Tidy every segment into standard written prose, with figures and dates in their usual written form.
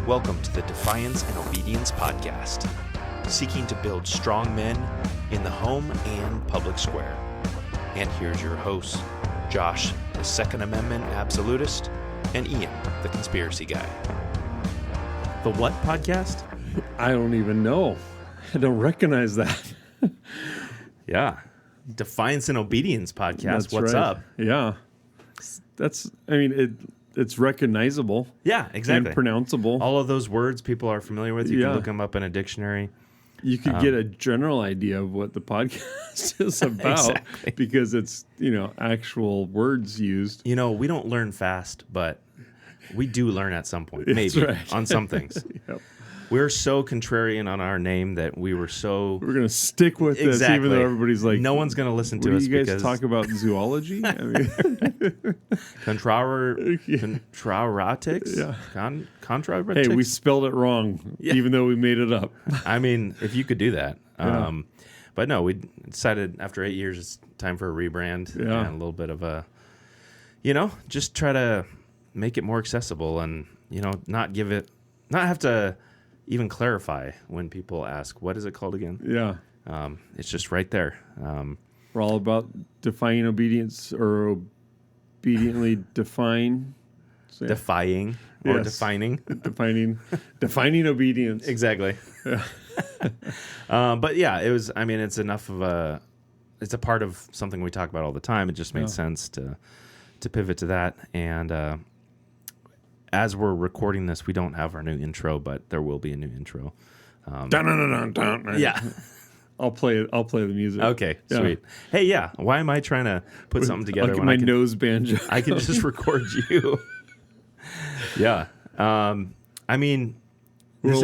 Welcome to the Defiance and Obedience Podcast, seeking to build strong men in the home and public square. And here's your hosts, Josh, the Second Amendment absolutist, and Ian, the conspiracy guy. The what podcast? I don't even know. I don't recognize that. Yeah. Defiance and Obedience Podcast. That's What's right. up? Yeah. It's recognizable. Yeah, exactly. And pronounceable. All of those words people are familiar with. You can look them up in a dictionary. You could get a general idea of what the podcast is about Exactly. because it's, actual words used. We don't learn fast, but we do learn at some point. That's Maybe right. on some things. Yep. We're so contrarian on our name that we were so... We're going to stick with this even though everybody's like... No one's going to listen to what us do you guys because... talk about zoology? I mean, Contraratics? Yeah. Contraratics? Hey, we spelled it wrong, even though we made it up. I mean, if you could do that. Yeah. But no, we decided after 8 years it's time for a rebrand and a little bit of a... just try to make it more accessible and, not have to... even clarify when people ask, what is it called again? Yeah. It's just right there. We're all about defying obedience or obediently define. So, Defying or Yes. defining. Defining obedience. Exactly. Yeah. But yeah, it's enough of it's a part of something we talk about all the time. It just made sense to pivot to that. And, as we're recording this, we don't have our new intro, but there will be a new intro. Yeah. I'll play the music. Okay, Yeah. sweet. Hey, yeah. Why am I trying to put something together I'll get when my I can, nose banjo? I can just record you? Yeah. We'll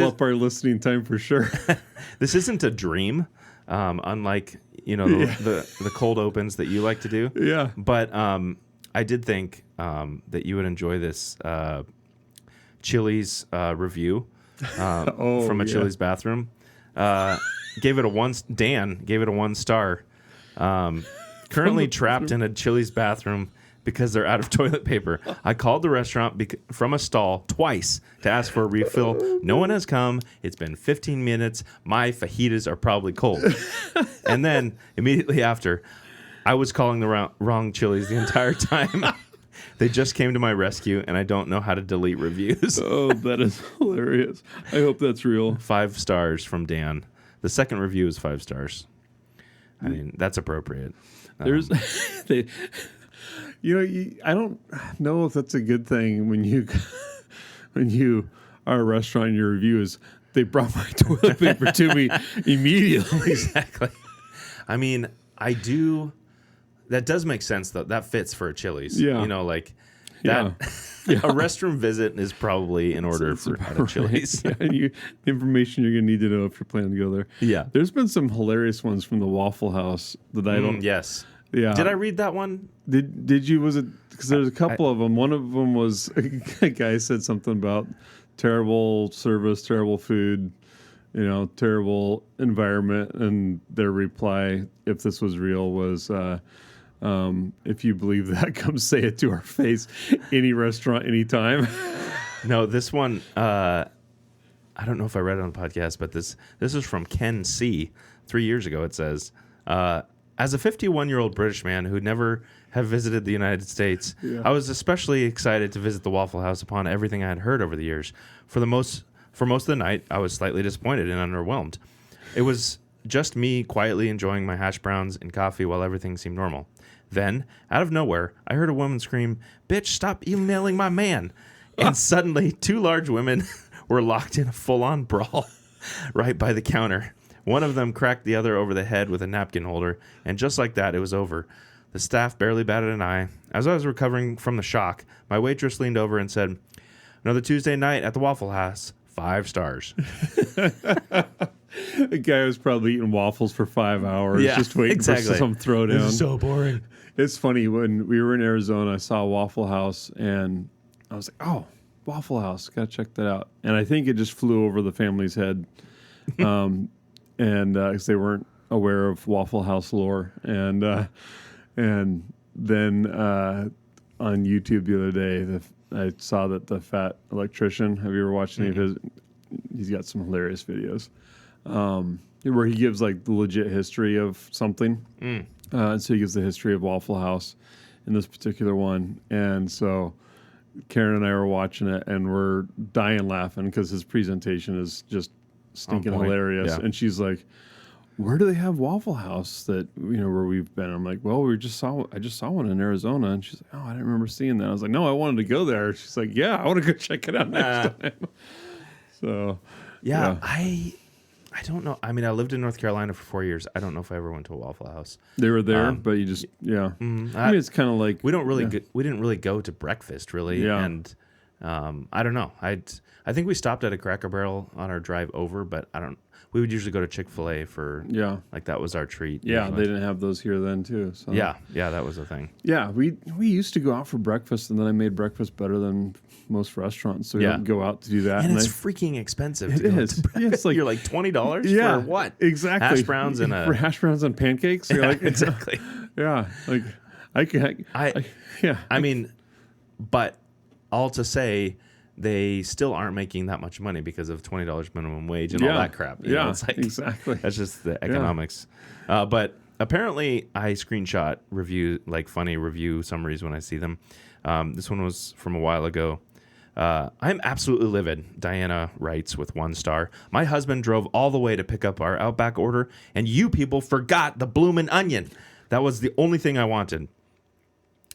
up our listening time for sure. This isn't a dream, unlike the cold opens that you like to do. Yeah. But I did think that you would enjoy this Chili's review from a Chili's bathroom. Dan gave it a 1 star. Currently trapped in a Chili's bathroom because they're out of toilet paper. I called the restaurant from a stall twice to ask for a refill. No one has come. It's been 15 minutes. My fajitas are probably cold. And then immediately after, I was calling the wrong Chili's the entire time. They just came to my rescue, and I don't know how to delete reviews. Oh, that is hilarious. I hope that's real. 5 stars from Dan. The second review is 5 stars. I mean, that's appropriate. There's, I don't know if that's a good thing when you are a restaurant and your review is they brought my toilet paper to me immediately. Exactly. I mean, I do. That does make sense, though. That fits for a Chili's. Yeah. That. Yeah. A restroom visit is probably in order for a Chili's. Yeah, the information you're going to need to know if you're planning to go there. Yeah. There's been some hilarious ones from the Waffle House that I don't. Yes. Yeah. Did I read that one? Did you? Was it? Because there's a couple of them. One of them was a guy said something about terrible service, terrible food, terrible environment, and their reply, if this was real, was. If you believe that, come say it to our face. Any restaurant, anytime. No, this one, I don't know if I read it on the podcast, but this is from Ken C. 3 years ago. It says, as a 51-year-old British man who never have visited the United States, I was especially excited to visit the Waffle House upon everything I had heard over the years. For most of the night, I was slightly disappointed and underwhelmed. It was just me quietly enjoying my hash browns and coffee while everything seemed normal. Then, out of nowhere, I heard a woman scream, "Bitch, stop emailing my man." And suddenly, 2 large women were locked in a full-on brawl right by the counter. One of them cracked the other over the head with a napkin holder, and just like that, it was over. The staff barely batted an eye. As I was recovering from the shock, my waitress leaned over and said, "Another Tuesday night at the Waffle House. 5 stars." The guy was probably eating waffles for 5 hours, just waiting for some throwdown. This is so boring. It's funny, when we were in Arizona, I saw Waffle House, and I was like, oh, Waffle House, got to check that out. And I think it just flew over the family's head, and because they weren't aware of Waffle House lore. And then on YouTube the other day, I saw that the Fat Electrician. Have you ever watched any of his? He's got some hilarious videos where he gives like the legit history of something. And so he gives the history of Waffle House in this particular one. And so Karen and I were watching it, and we're dying laughing because his presentation is just stinking hilarious. Yeah. And she's like, "Where do they have Waffle House that where we've been?" I'm like, "Well, I just saw one in Arizona." And she's like, "Oh, I didn't remember seeing that." I was like, "No, I wanted to go there." She's like, "Yeah, I want to go check it out next time." So, yeah, I don't know. I mean, I lived in North Carolina for 4 years. I don't know if I ever went to a Waffle House. They were there, but you just I mean, it's kind of like we didn't really go to breakfast really, and I don't know. I think we stopped at a Cracker Barrel on our drive over, but we would usually go to Chick-fil-A for like that was our treat. Yeah, usually. they didn't have those here then too. So. Yeah, that was a thing. Yeah, we used to go out for breakfast, and then I made breakfast better than most restaurants, so we don't go out to do that. And it's freaking expensive. It is. It's like you're like $20 for what? Exactly. Hash browns and for hash browns and pancakes. You're like exactly. Yeah, like I mean, but all to say, they still aren't making that much money because of $20 minimum wage and all that crap. You know, it's like, exactly. That's just the economics. But apparently, I screenshot funny review summaries when I see them. This one was from a while ago. I'm absolutely livid, Diana writes with 1 star. My husband drove all the way to pick up our Outback order, and you people forgot the bloomin' onion. That was the only thing I wanted.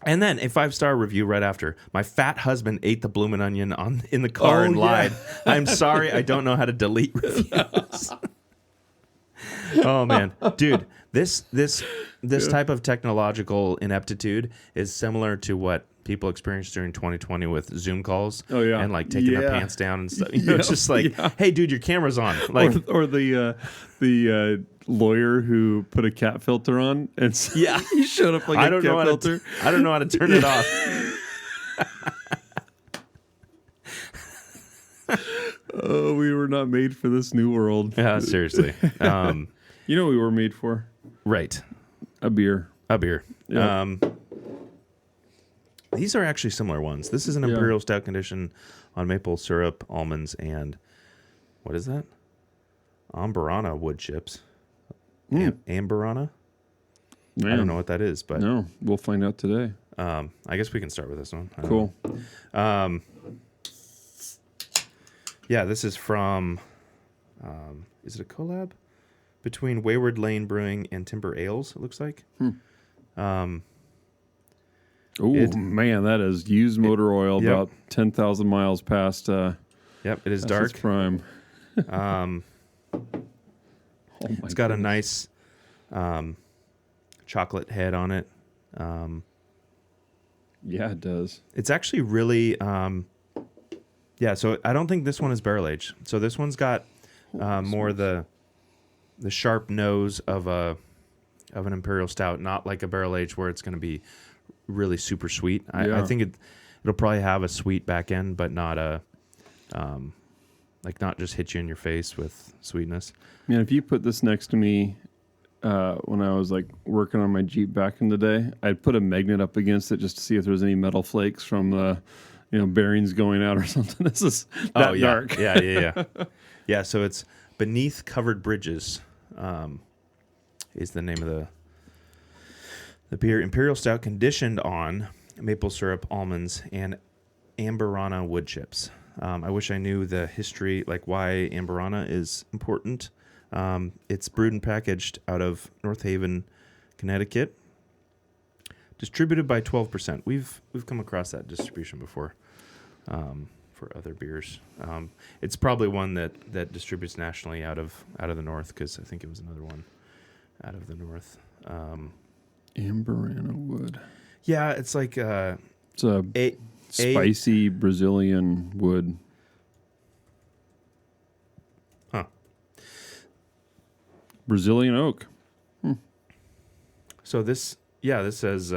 And then a 5-star review right after. My fat husband ate the bloomin' onion in the car and lied. I'm sorry, I don't know how to delete reviews. Oh man, dude, this type of technological ineptitude is similar to what people experienced during 2020 with Zoom calls. Oh yeah, and like taking their pants down and stuff. It's just like, hey, dude, your camera's on. Like, or the lawyer who put a cat filter on, and so he showed up like a cat filter. I don't know how to turn it off. Oh, we were not made for this new world. Yeah, seriously. You know what we were made for? Right. A beer. Yeah. These are actually similar ones. This is an Imperial Stout condition on maple syrup, almonds, and what is that? Amburana wood chips. Amburana? I don't know what that is, but no, we'll find out today. I guess we can start with this one. Cool. Yeah, this is from. Is it a collab between Wayward Lane Brewing and Timber Ales? It looks like. Oh man, that is used motor oil about 10,000 miles past. It is dark. Its prime. It's got a nice chocolate head on it. Yeah, it does. It's actually really. So I don't think this one is barrel aged. So this one's got more the sharp nose of an Imperial Stout, not like a barrel aged where it's going to be really super sweet. I think it'll probably have a sweet back end, but not a not just hit you in your face with sweetness. Man, if you put this next to me when I was like working on my Jeep back in the day, I'd put a magnet up against it just to see if there's any metal flakes from the bearings going out or something. This is that dark. Yeah. So it's Beneath Covered Bridges is the name of the beer. Imperial Stout conditioned on maple syrup, almonds, and Amburana wood chips. I wish I knew the history, like why Amburana is important. It's brewed and packaged out of North Haven, Connecticut. Distributed by 12%. We've come across that distribution before for other beers. It's probably one that distributes nationally out of the north, because I think it was another one out of the north. Amburana wood. Yeah, it's like it's a spicy Brazilian wood. Huh. Brazilian oak. So this says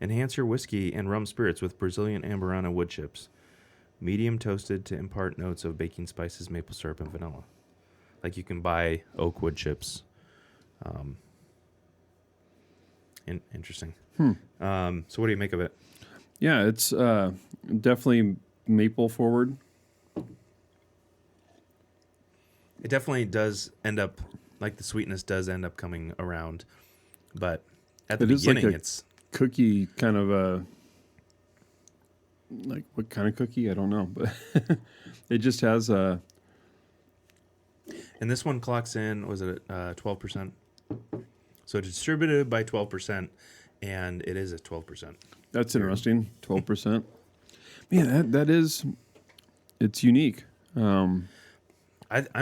enhance your whiskey and rum spirits with Brazilian Amburana wood chips. Medium toasted to impart notes of baking spices, maple syrup, and vanilla. Like you can buy oak wood chips. Interesting. So what do you make of it? Yeah, it's definitely maple forward. It definitely does end up, like the sweetness does end up coming around. But at the beginning, like it's cookie kind of a, like what kind of cookie? I don't know, but it just has a. And this one clocks in, was it 12%? So it's distributed by 12%, and it is at 12%. That's interesting. 12%. Man, that is, it's unique. I'm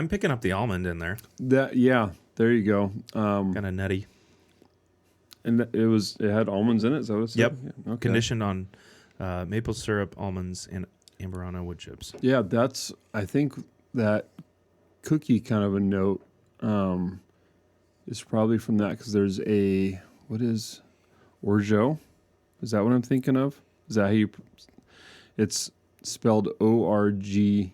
picking up the almond in there. Yeah, there you go. Kind of nutty. And it had almonds in it. Is that what it said? Yep. Yeah, okay. Conditioned on maple syrup, almonds, and Amberana wood chips. Yeah, I think that cookie kind of a note is probably from that, because there's what is orgeat? Is that what I'm thinking of? Is that how you? It's spelled Orgeat.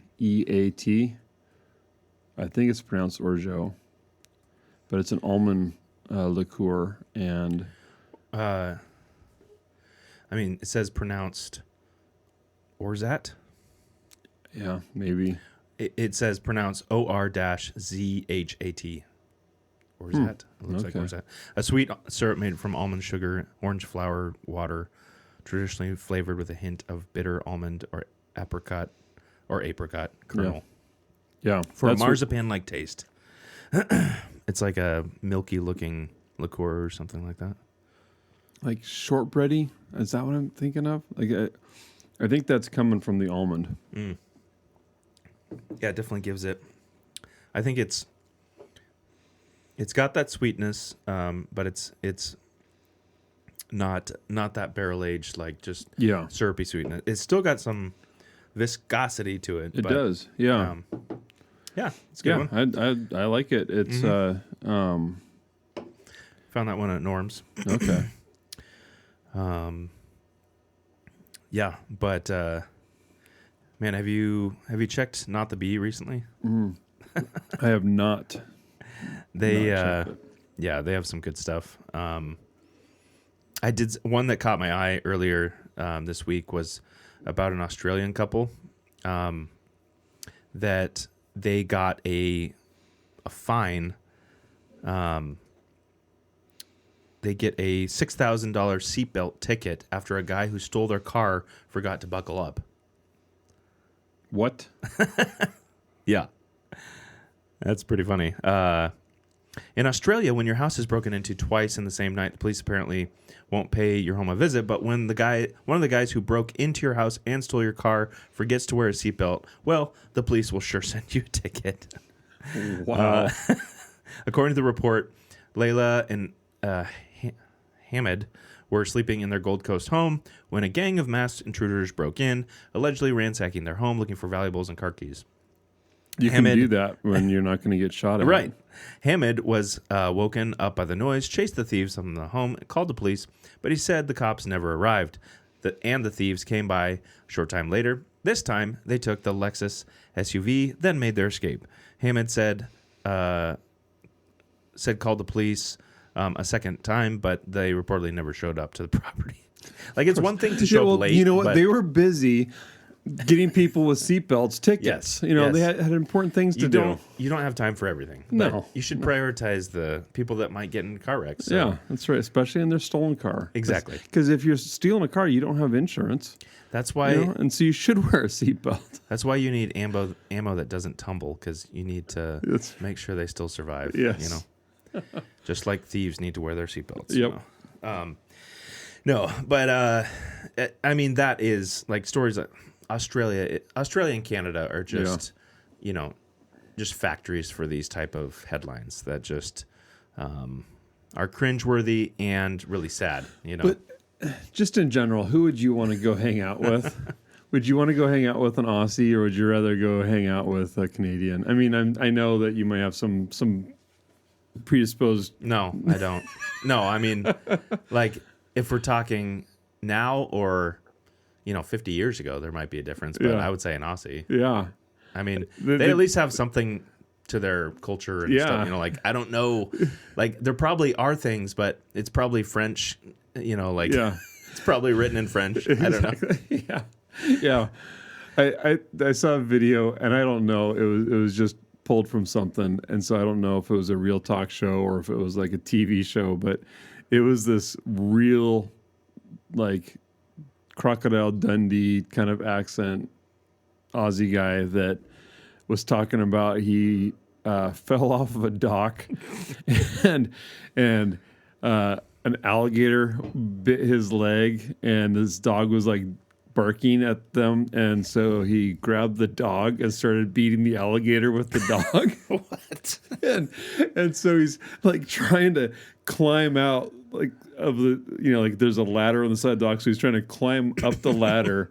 I think it's pronounced orgeat, but it's an almond liqueur, and I mean, it says pronounced Orzat. Yeah, maybe. It says pronounced O-R-Z-H-A-T. Orzat. It looks like Orzat. A sweet syrup made from almond sugar, orange flower, water, traditionally flavored with a hint of bitter almond or apricot kernel. Yeah. For a marzipan-like taste. It's like a milky-looking liqueur or something like that. Like shortbready? Is that what I'm thinking of? Like, I think that's coming from the almond. Mm. Yeah, it definitely gives it. I think it's got that sweetness, but it's not that barrel aged, like just syrupy sweetness. It's still got some viscosity to it. It does, yeah. Yeah, it's a good one. I like it. It's found that one at Norm's. Okay. Yeah, but man, have you checked Not the Bee recently? I have not. They they have some good stuff. I did one that caught my eye earlier this week was about an Australian couple that they got a fine. They get a $6,000 seatbelt ticket after a guy who stole their car forgot to buckle up. What? Yeah. That's pretty funny. In Australia, when your house is broken into twice in the same night, the police apparently won't pay your home a visit. But when one of the guys who broke into your house and stole your car forgets to wear a seatbelt, well, the police will sure send you a ticket. Wow. According to the report, Layla and Hamid were sleeping in their Gold Coast home when a gang of masked intruders broke in, allegedly ransacking their home looking for valuables and car keys. You can do that when you're not going to get shot at. Right. Hamid was woken up by the noise, chased the thieves from the home, and called the police, but he said the cops never arrived. And the thieves came by a short time later. This time, they took the Lexus SUV, then made their escape. Hamid said called the police a second time, but they reportedly never showed up to the property. Like, it's one thing to show up late. You know what? They were busy getting people with seatbelts tickets. Yes, they had important things to do. You don't have time for everything. No. But you should prioritize the people that might get in car wrecks. So. Yeah, that's right. Especially in their stolen car. Exactly. Because if you're stealing a car, you don't have insurance. That's why. And so you should wear a seatbelt. That's why you need ammo that doesn't tumble, because you need to make sure they still survive. Yes. Just like thieves need to wear their seatbelts. Yep. No, but I mean, that is like stories that Australia and Canada are just, just factories for these type of headlines that just are cringeworthy and really sad. But just in general, who would you want to go hang out with? Would you want to go hang out with an Aussie, or would you rather go hang out with a Canadian? I mean, I know that you might have some predisposed. No, I don't. No, I mean, like, if we're talking now or 50 years ago, there might be a difference, but I would say an Aussie. Yeah. I mean, they at least have something to their culture and stuff. Like, I don't know, like, there probably are things, but it's probably French, like. Yeah. It's probably written in French. I don't know. Yeah, yeah. I saw a video, and I don't know. It was just pulled from something, and so I don't know if it was a real talk show or if it was like a TV show. But it was this real, like, Crocodile Dundee kind of accent Aussie guy that was talking about he fell off of a dock and an alligator bit his leg, and his dog was like barking at them, and so he grabbed the dog and started beating the alligator with the dog. What? And so he's like trying to climb out like of the, you know, like there's a ladder on the side of the dock, so he's trying to climb up the ladder.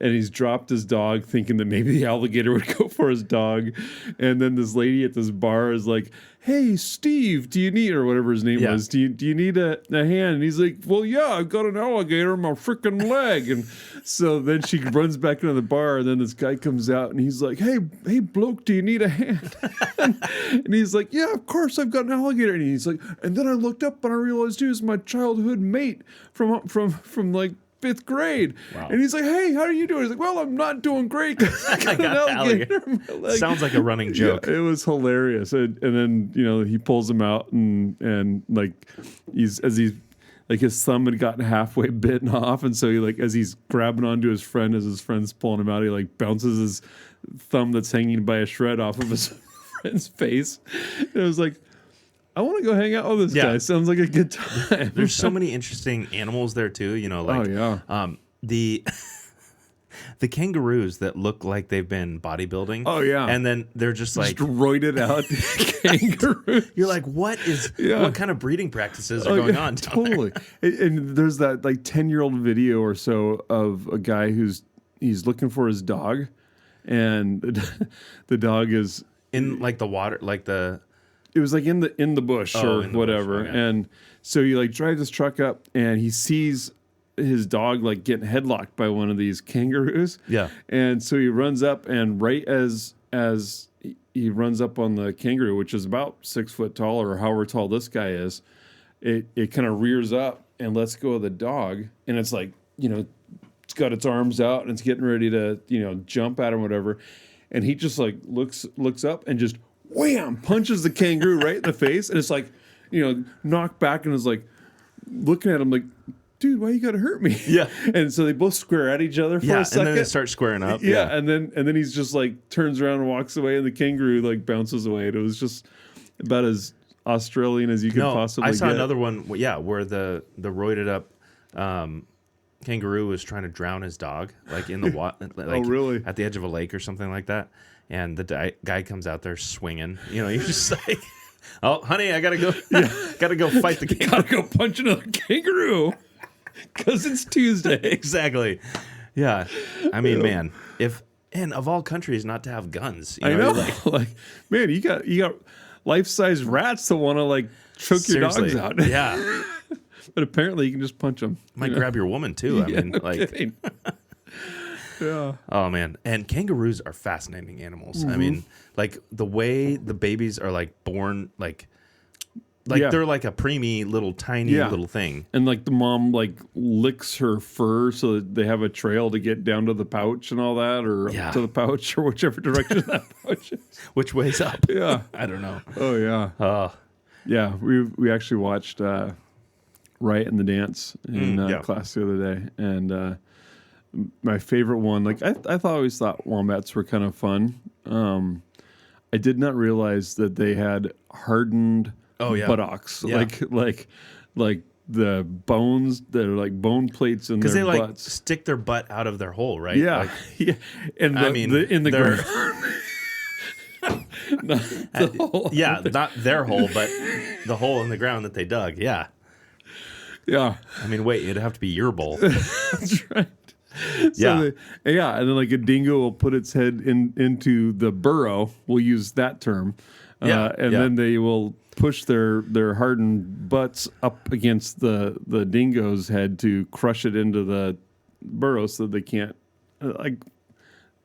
And he's dropped his dog, thinking that maybe the alligator would go for his dog. And then this lady at this bar is like, "Hey, Steve, do you need," or whatever his name was, do you need a hand? And he's like, "Well, yeah, I've got an alligator in my freaking leg." And so then she runs back into the bar, and then this guy comes out, and he's like, "Hey, bloke, do you need a hand?" And he's like, "Yeah, of course, I've got an alligator." And he's like, "And then I looked up and I realized he was my childhood mate from like 5th grade." Wow. And he's like, "Hey, how are you doing?" He's like, "Well, I'm not doing great because I got an alligator in my leg." Sounds like a running joke. Yeah, it was hilarious. And then, you know, he pulls him out, and like he's like his thumb had gotten halfway bitten off, and so he, like, as he's grabbing onto his friend, as his friend's pulling him out, he like bounces his thumb that's hanging by a shred off of his friend's face. And it was like, I want to go hang out with this guy. Sounds like a good time. There's so many interesting animals there too. You know, like the kangaroos that look like they've been bodybuilding. Oh yeah, and then they're just like roided out kangaroos. You're like, what kind of breeding practices are going on? Totally. And there's that like 10-year-old video or so of a guy he's looking for his dog, and the dog is in like the water, like the. It was like in the bush or whatever. Bush, okay. And so he like drives his truck up, and he sees his dog like getting headlocked by one of these kangaroos. Yeah. And so he runs up, and right as he runs up on the kangaroo, which is about 6 foot tall or however tall this guy is, it kind of rears up and lets go of the dog, and it's like, you know, it's got its arms out and it's getting ready to, you know, jump at him or whatever. And he just like looks up and just wham, punches the kangaroo right in the face, and it's like, you know, knocked back, and is like looking at him like, "Dude, why you gotta hurt me?" Yeah. And so they both square at each other for a second. And then they start squaring up. Yeah. And then he's just like turns around and walks away, and the kangaroo like bounces away. And it was just about as Australian as you could possibly get. I saw another one, where the roided up kangaroo was trying to drown his dog, like in the water, like, oh really? At the edge of a lake or something like that. And the guy comes out there swinging. You know, you're just like, "Oh, honey, I gotta go, gotta go fight the kangaroo. Gotta go punch another kangaroo because it's Tuesday." Exactly. Yeah. I mean, man, and of all countries not to have guns. You know, I know. Like, man, you got life-size rats that want to like choke your dogs out. Yeah. But apparently you can just punch them. Might grab your woman too. I mean, like. Kidding. Yeah. Oh man, and kangaroos are fascinating animals. Mm-hmm. I mean, like the way the babies are like born, like they're like a preemie little tiny little thing. And like the mom like licks her fur so that they have a trail to get down to the pouch and all that, or to the pouch, or whichever direction that pouch is. Which way's up? Yeah, I don't know. Oh yeah. Yeah, we actually watched Riot and the Dance in class the other day, and. My favorite one, like I always thought wombats were kind of fun. I did not realize that they had hardened buttocks, like the bones that are like bone plates in their butts. Because they like stick their butt out of their hole, right? Yeah, like, yeah. And in the ground. Not the hole. Yeah, not their hole, but the hole in the ground that they dug. Yeah. Yeah. I mean, wait, it'd have to be your bowl. That's right. And then like a dingo will put its head into the burrow. We'll use that term, then they will push their hardened butts up against the dingo's head to crush it into the burrow, so they can't. Like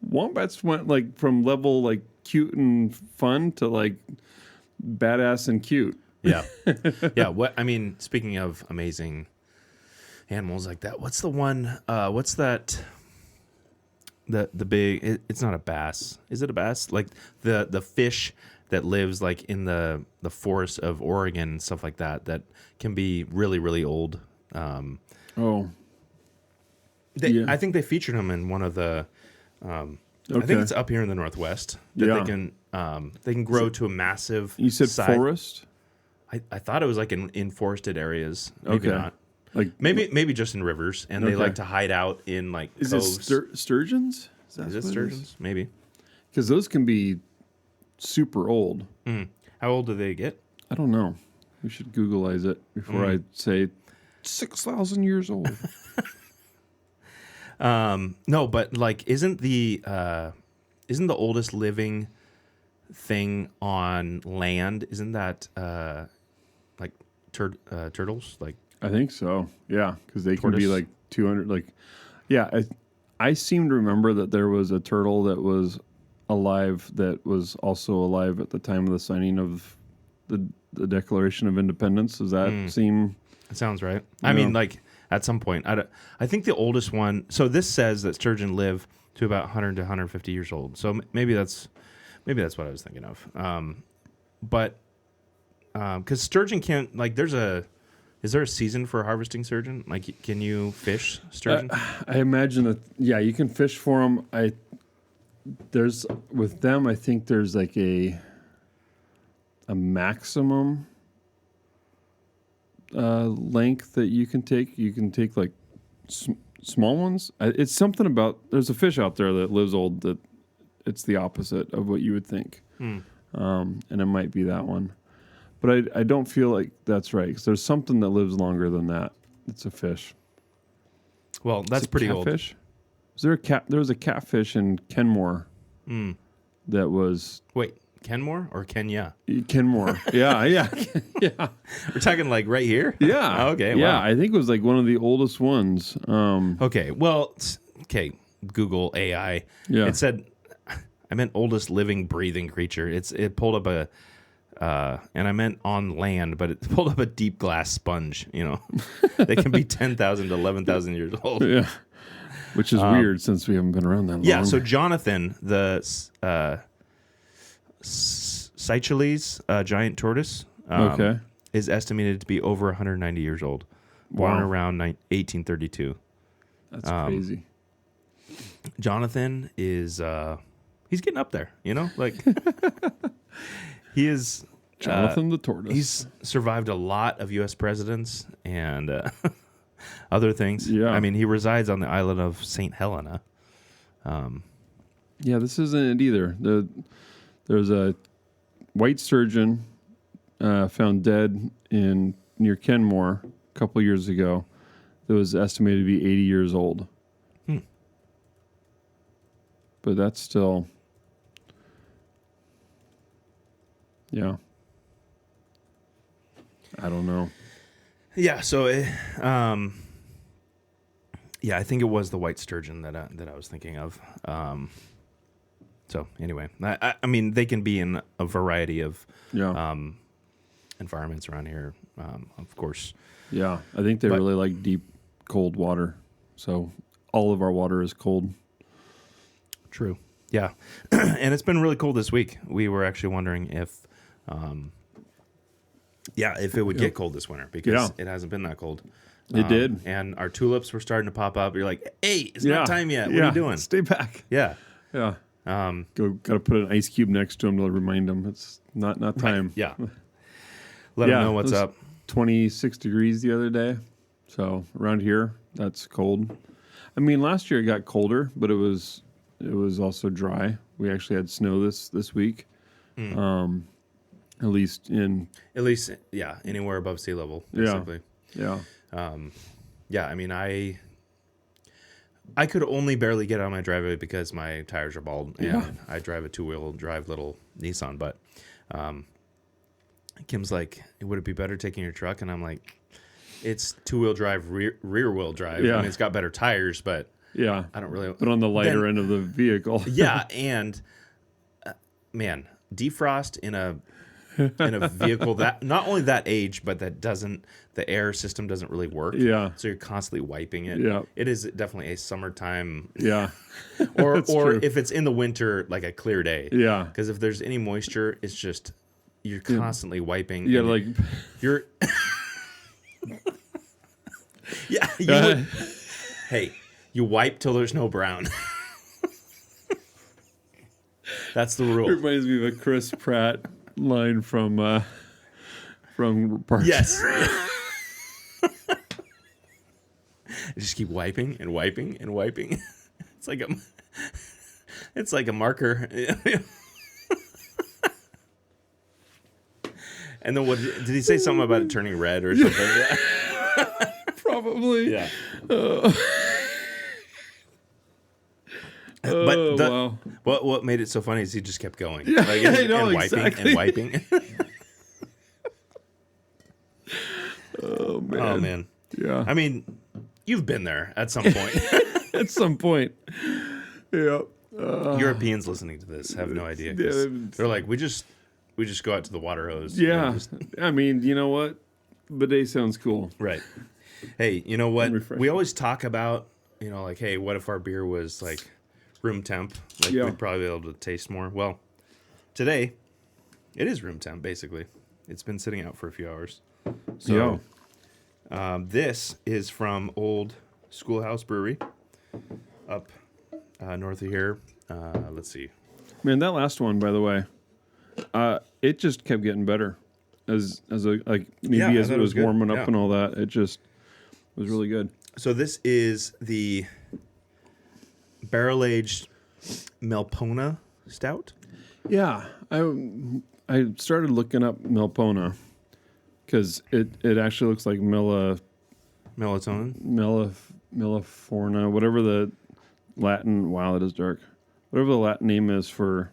wombats went like from level like cute and fun to like badass and cute. Yeah, yeah. What I mean, speaking of amazing animals like that. What's the one? What's that? The big. It's not a bass. Is it a bass? Like the fish that lives like in the forests of Oregon and stuff like that. That can be really really old. I think they featured them in one of the. I think it's up here in the Northwest that they can grow to a massive. You said size. forest. I thought it was like in forested areas. Maybe not. Like maybe just in rivers, and they like to hide out in like coves. Is it sturgeons? Is it sturgeons? Maybe. Because those can be super old. How old do they get? I don't know. We should Googleize it before I say 6,000 years old. No, but like, isn't the oldest living thing on land? Isn't that like turtles? Like, I think so. Yeah, because they tortoise? can be like 200. Like, yeah, I seem to remember that there was a turtle that was alive that was also alive at the time of the signing of the Declaration of Independence. Does that seem? That sounds right. I mean, like at some point, I think the oldest one. So this says that sturgeon live to about 100 to 150 years old. So maybe that's what I was thinking of. But because sturgeon can't like, is there a season for harvesting sturgeon? Like, can you fish sturgeon? I imagine that. Yeah, you can fish for them. With them, I think there's like a maximum length that you can take. You can take like small ones. It's something about there's a fish out there that lives old that it's the opposite of what you would think, and it might be that one. But I don't feel like that's right because there's something that lives longer than that. It's a fish. Well, that's pretty catfish? Old. Is there a cat? There was a catfish in Kenmore. That was Kenmore or Kenya? Kenmore. yeah. We're talking like right here. Yeah. Okay. Yeah, wow. I think it was like one of the oldest ones. Okay. Well. Okay. Google AI. Yeah. It said I meant oldest living breathing creature. It pulled up a. And I meant on land, but it pulled up a deep glass sponge. You know, they can be 10,000 to 11,000 years old. Yeah, which is weird since we haven't been around that long. Yeah. So Jonathan, the Seychelles giant tortoise, is estimated to be over 190 years old, born around 1832. That's crazy. Jonathan is he's getting up there. You know, like. He is Jonathan the tortoise. He's survived a lot of U.S. presidents and other things. Yeah. I mean, he resides on the island of St. Helena. Yeah, this isn't it either. There's a white sturgeon found dead near Kenmore a couple years ago that was estimated to be 80 years old. But that's still... Yeah. I don't know. Yeah, so I think it was the white sturgeon that I was thinking of. So anyway, I mean, they can be in a variety of environments around here, of course. Yeah, I think they really like deep, cold water. So all of our water is cold. True. Yeah, and it's been really cold this week. We were actually wondering if it would get cold this winter because it hasn't been that cold. It did. And our tulips were starting to pop up. You're like, hey, it's not time yet. What are you doing? Stay back. Yeah. Yeah. Got to put an ice cube next to them to remind them it's not time. Right. Yeah. Let them know what's up. 26 degrees the other day. So around here, that's cold. I mean, last year it got colder, but it was also dry. We actually had snow this week. At least, anywhere above sea level, basically. Yeah. I mean, I could only barely get out of my driveway because my tires are bald, and I drive a 2-wheel drive little Nissan. But Kim's like, would it be better taking your truck? And I'm like, it's 2-wheel drive, rear wheel drive. Yeah. I mean, it's got better tires, but I don't really. But on the lighter end of the vehicle. Yeah, and man, defrost in a in a vehicle that not only that age, but that the air system doesn't really work. Yeah. So you're constantly wiping it. Yeah. It is definitely a summertime. Yeah. Or true. if it's in the winter, like a clear day. Yeah. Because if there's any moisture, it's just you're constantly wiping. Yeah, like you're. Yeah. You would, hey, you wipe till there's no brown. That's the rule. it reminds me of a Chris Pratt line from Parks. Yes. Just keep wiping and wiping and wiping. It's like a marker. And then what did he say something about it turning red or something? Yeah. Probably. Yeah. Wow. What made it so funny is he just kept going. Yeah, like, I know, and wiping exactly. and wiping. Oh man. Oh man. Yeah. I mean, you've been there at some point. At some point. Yeah. Europeans listening to this have no idea. 'Cause they're like, we just go out to the water hose. Yeah. I mean, you know what? Bidet sounds cool. Right. Hey, you know what? Refreshing. We always talk about, like, hey, what if our beer was like room temp? Like, Yeah. we'd probably be able to taste more. Well, today, it is room temp, basically. It's been sitting out for a few hours. So, this is from Old Schoolhouse Brewery up north of here. Let's see. Man, that last one, by the way, it just kept getting better as it was warming up and all that. It just was really good. So this is the barrel-aged Melipona Stout. Yeah, I started looking up Melipona because it actually looks like Melatonin. Meliforna, whatever the Latin. Wow, it is dark. Whatever the Latin name is for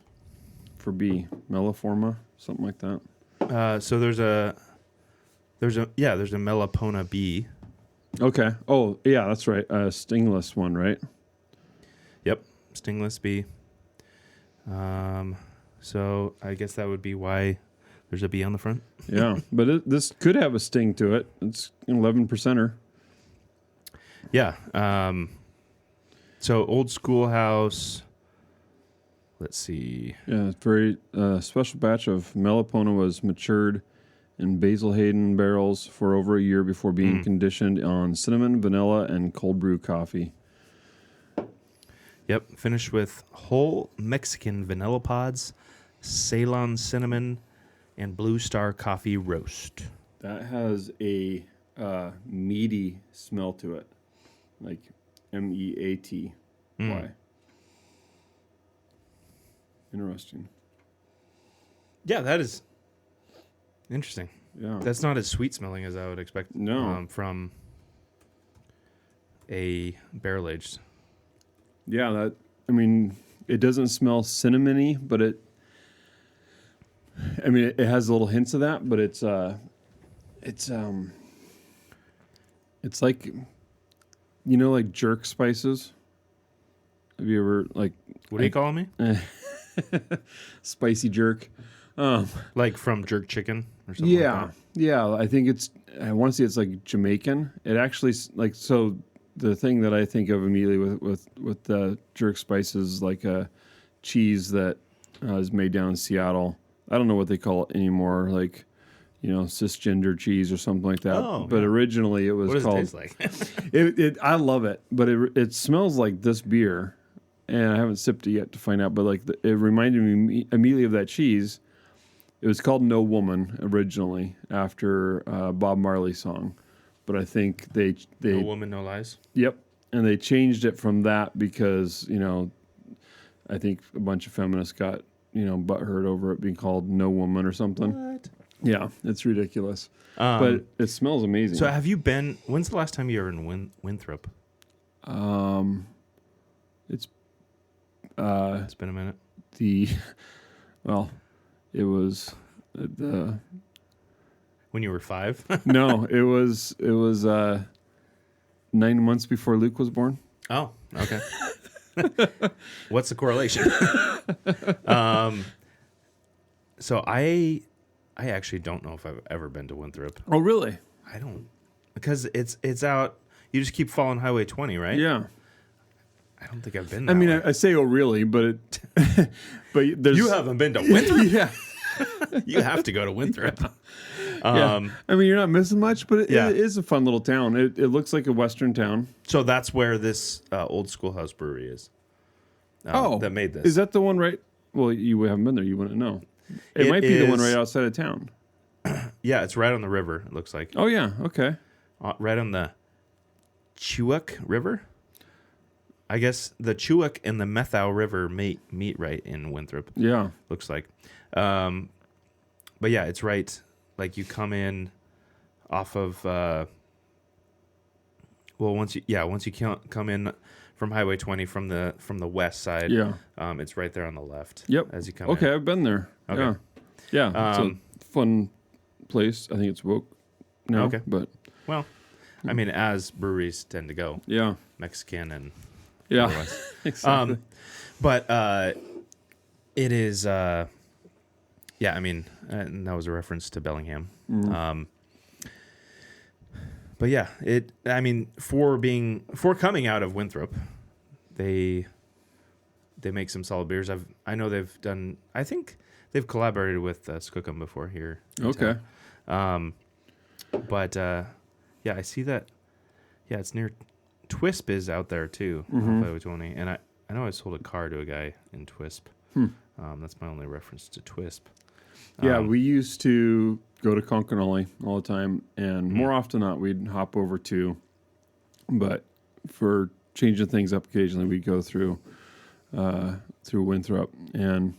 bee, Meliforma, something like that. So there's a Melipona bee. Okay. Oh, yeah, that's right. Stingless one, right? Yep, stingless bee. So I guess that would be why there's a bee on the front. Yeah, but this could have a sting to it. It's 11%er. Yeah. So Old Schoolhouse. Let's see. Yeah, it's very special batch of Melipona was matured in Basil Hayden barrels for over a year before being conditioned on cinnamon, vanilla, and cold brew coffee. Yep, finished with whole Mexican vanilla pods, Ceylon cinnamon, and Blue Star coffee roast. That has a meaty smell to it, like meaty. Why? Interesting. Yeah, that is interesting. Yeah. That's not as sweet smelling as I would expect. No. From a barrel aged. Yeah, it doesn't smell cinnamony, but it has little hints of that, but it's like, like jerk spices. Have you ever What are you calling me? Spicy jerk? Like from jerk chicken or something? Yeah, like that? yeah. I want to say it's like Jamaican. It actually so. The thing that I think of immediately with the jerk spices, like a cheese that is made down in Seattle. I don't know what they call it anymore, like cisgender cheese or something like that. Oh, but originally it was what called. Does it taste like? I love it, but it smells like this beer, and I haven't sipped it yet to find out. But it reminded me immediately of that cheese. It was called No Woman originally after a Bob Marley song. But I think they No Woman, No Lies? Yep. And they changed it from that because, I think a bunch of feminists got, butthurt over it being called No Woman or something. What? Yeah, it's ridiculous. But it smells amazing. So have you been, when's the last time you were in Winthrop? It's been a minute. It was when you were 5? No, it was 9 months before Luke was born. Oh, okay. What's the correlation? So I I actually don't know if I've ever been to Winthrop. Oh, really? I don't, because it's out. You just keep following Highway 20, right? Yeah. I don't think I've been. I mean, way. I say, oh, really, but but there's You haven't been to Winthrop. yeah. You have to go to Winthrop. Yeah. I mean, you're not missing much, but it Yeah. is a fun little town. It looks like a western town. So that's where this Old Schoolhouse Brewery is. That made this. Is that the one right? Well, you haven't been there. You wouldn't know. It might be the one right outside of town. Yeah, it's right on the river, it looks like. Oh, yeah. Okay. Right on the Chewuk River. I guess the Chewuk and the Methau River meet right in Winthrop. Yeah. Looks like. But yeah, it's right. Like you come in off of. Once you come in from Highway 20 from the west side. Yeah. It's right there on the left. Yep. As you come. Okay, in. I've been there. Okay. Yeah. It's a fun place. I think it's woke now. Okay. But well, I mean, as breweries tend to go. Yeah. Mexican and. Yeah. Exactly. But it is. Yeah. I mean, and that was a reference to Bellingham. Mm-hmm. But yeah, I mean, for coming out of Winthrop, they make some solid beers. I know they've done. I think they've collaborated with Skookum before here. Okay. But yeah, I see that. Yeah, it's near. Twisp is out there too. Mm-hmm. 520, and I know I sold a car to a guy in Twisp. That's my only reference to Twisp. Yeah, we used to go to Conconully all the time, and more often than not, we'd hop over to. But for changing things up occasionally, we'd go through Winthrop, and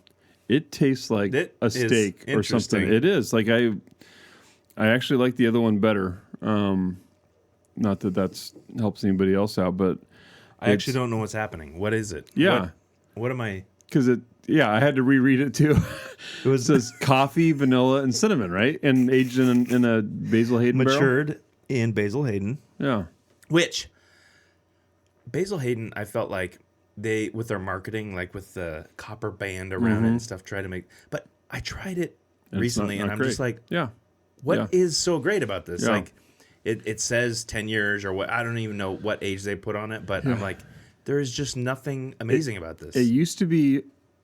it tastes like a steak or something. It is like I actually like the other one better. Not that that's helps anybody else out, but I actually don't know what's happening. What is it? Yeah. What am I? Because I had to reread it too. It says coffee, vanilla, and cinnamon, right? And aged in a Basil Hayden matured barrel? in Basil Hayden. Yeah. Which Basil Hayden, I felt like they, with their marketing, like with the copper band around it and stuff, try to make. But I tried it recently, and I'm just like, what is so great about this? Yeah. Like, it says 10 years or what? I don't even know what age they put on it, but I'm like, there is just nothing amazing about this. It used to be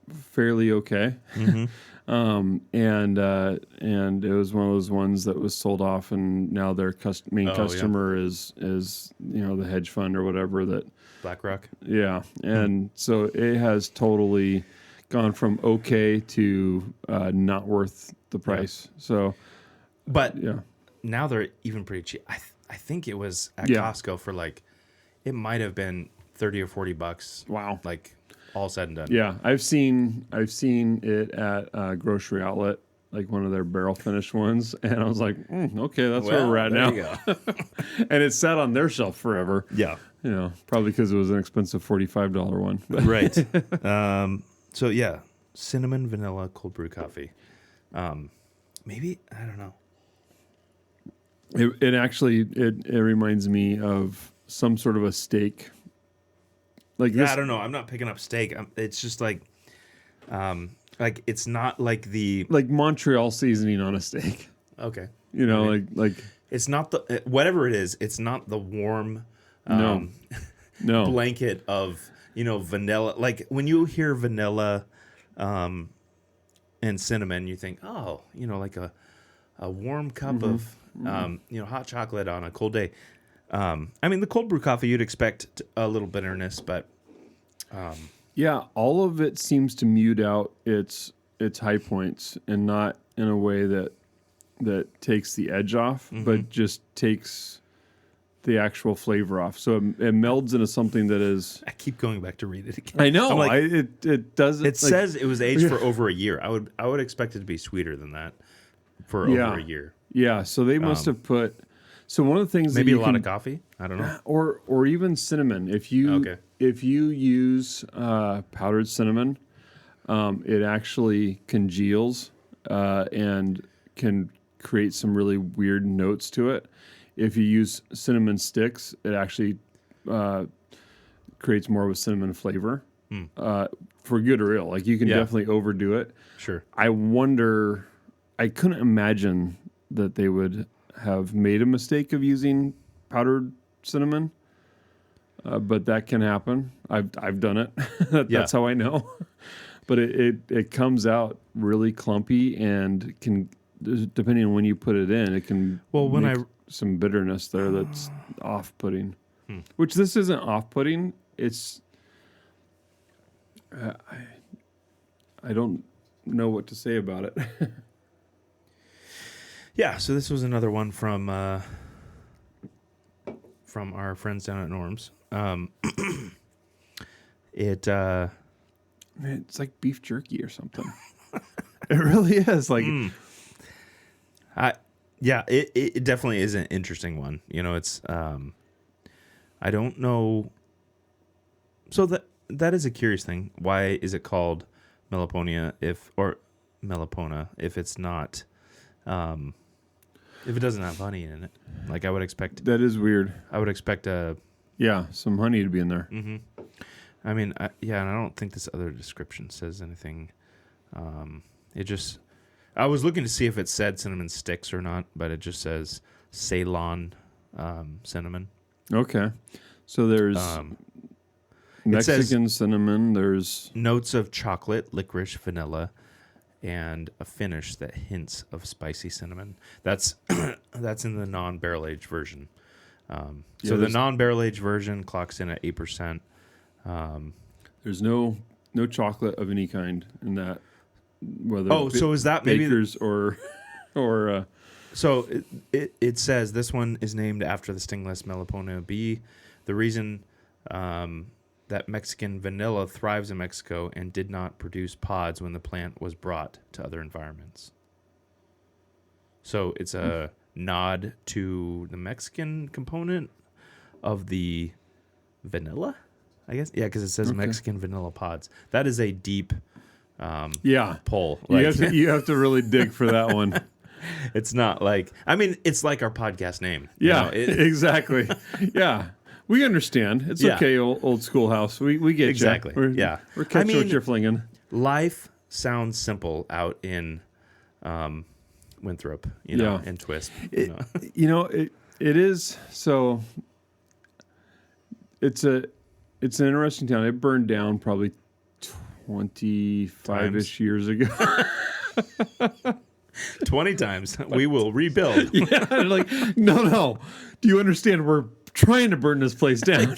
fairly okay, and it was one of those ones that was sold off, and now their main customer is the hedge fund or whatever that BlackRock. Yeah, and so it has totally gone from okay to not worth the price. So, but now they're even pretty cheap. I think it was at Costco for like, it might have been $30 or $40. Wow, like. All said and done. Yeah, I've seen it at a grocery outlet, like one of their barrel finished ones, and I was like, okay, that's where we're at now. You go. And it sat on their shelf forever. Yeah, probably because it was an expensive $45 one. Right. So yeah, cinnamon vanilla cold brew coffee. Maybe I don't know. It actually reminds me of some sort of a steak. Like I don't know. I'm not picking up steak. It's just like it's not like the Montreal seasoning on a steak. Okay. Like it's not the whatever it is. It's not the warm no blanket of vanilla. Like when you hear vanilla and cinnamon, you think like a warm cup of hot chocolate on a cold day. I mean, the cold brew coffee, you'd expect a little bitterness, but all of it seems to mute out its high points, and not in a way that takes the edge off, but just takes the actual flavor off. So it melds into something that is. I keep going back to read it again. I know. It does. It says it was aged for over a year. I would expect it to be sweeter than that for over a year. Yeah. So they must have put. So one of the things maybe a lot of coffee. I don't know, or even cinnamon. If you use powdered cinnamon, it actually congeals and can create some really weird notes to it. If you use cinnamon sticks, it actually creates more of a cinnamon flavor for good or ill. Like you can definitely overdo it. Sure. I wonder I couldn't imagine that they would have made a mistake of using powdered cinnamon. But that can happen. I've done it. That's how I know. But it comes out really clumpy and can, depending on when you put it in, it can make some bitterness there that's off-putting. Which this isn't off-putting. It's I don't know what to say about it. Yeah, so this was another one from our friends down at Norm's. It's like beef jerky or something. It really is. Like, it definitely is an interesting one. It's I don't know. So that is a curious thing. Why is it called Melipona Melipona if it's not if it doesn't have honey in it? Like I would expect. That is weird. I would expect some honey to be in there. Mm-hmm. I mean, and I don't think this other description says anything. I was looking to see if it said cinnamon sticks or not, but it just says Ceylon cinnamon. Okay. So there's Mexican cinnamon. There's notes of chocolate, licorice, vanilla, and a finish that hints of spicy cinnamon. That's in the non-barrel aged version. So the non-barrel aged version clocks in at 8%. There's no chocolate of any kind in that. Whether so is that maybe bakers or So it says this one is named after the stingless Melipona bee. The reason that Mexican vanilla thrives in Mexico and did not produce pods when the plant was brought to other environments. So it's a nod to the Mexican component of the vanilla, I guess. Yeah, because it says Mexican vanilla pods. That is a deep pull. You have to really dig for that one. It's not like, I mean, it's like our podcast name. Yeah, exactly. Yeah. We understand. It's okay, old schoolhouse. We get exactly. You. We're catching what you're flinging. Life sounds simple out in Winthrop, and Twist. It is. So it's an interesting town. It burned down probably 25-ish years ago. 20 times. We will rebuild. Yeah, like, no. Do you understand? We're trying to burn this place down.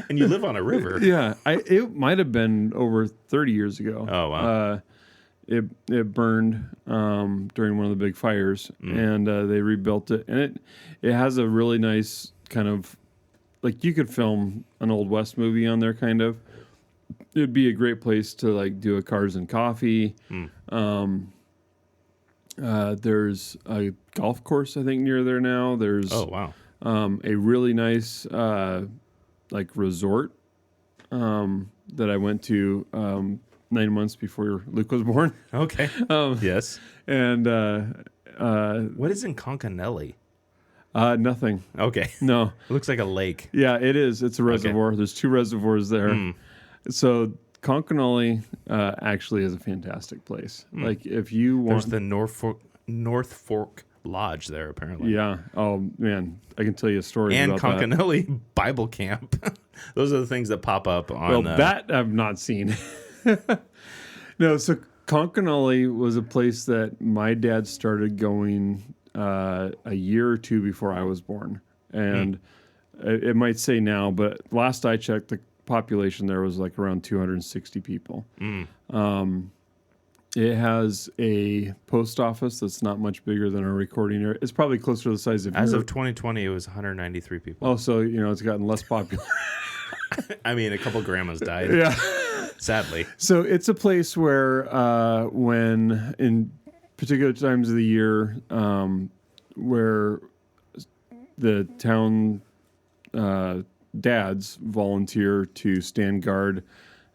And you live on a river. Yeah. It might have been over 30 years ago. Oh, wow. It burned during one of the big fires, and they rebuilt it. And it has a really nice kind of, like, you could film an Old West movie on there, kind of. It'd be a great place to, like, do a Cars and Coffee. There's a golf course, I think, near there now. There's a really nice like resort that I went to 9 months before Luke was born. Okay. Yes. And what is in Conconully? Nothing. Okay. No. It looks like a lake. Yeah, it is. It's a reservoir. Okay. There's 2 reservoirs there. So Conconully actually is a fantastic place. Like if you want, there's the North Fork Lodge there apparently. Yeah. Oh man, I can tell you a story and about Conconully that. Bible Camp. Those are the things that pop up on. Well, that I've not seen. No. So Conconully was a place that my dad started going a year or 2 before I was born, and it might say now, but last I checked, the population there was like around 260 people. It has a post office that's not much bigger than a recording area. It's probably closer to the size of as of 2020 it was 193 people. Oh, so it's gotten less popular. I mean, a couple grandmas died. Yeah. Sadly. So it's a place where when in particular times of the year where the town dads volunteer to stand guard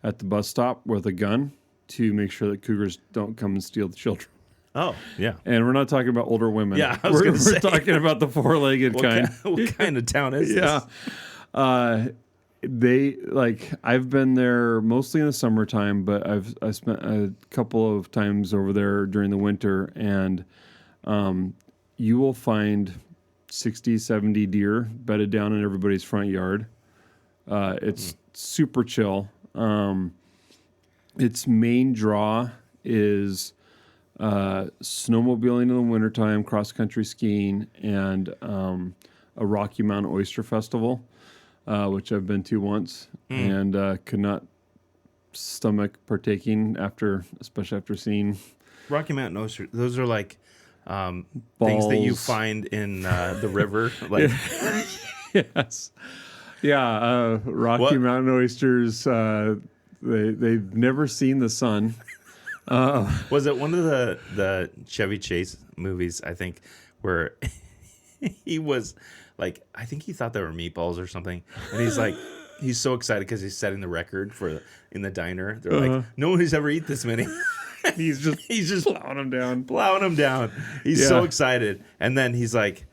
at the bus stop with a gun to make sure that cougars don't come and steal the children. Oh, yeah. And we're not talking about older women. Yeah, we're talking about the 4-legged kind. What kind of town is this? Yeah. they I've been there mostly in the summertime, but I spent a couple of times over there during the winter, and you will find 60, 70 deer bedded down in everybody's front yard. It's super chill. Its main draw is snowmobiling in the wintertime, cross-country skiing, and a Rocky Mountain Oyster Festival, which I've been to once, and could not stomach partaking especially after seeing Rocky Mountain Oyster. Those are like things that you find in the river. Like, yes. Yeah, Rocky Mountain oysters, they've never seen the sun. Was it one of the Chevy Chase movies, I think, where he was like, I think he thought they were meatballs or something, and he's like, he's so excited because he's setting the record in the diner. They're like, no one has ever eaten this many. he's just plowing them down. He's so excited, and then he's like,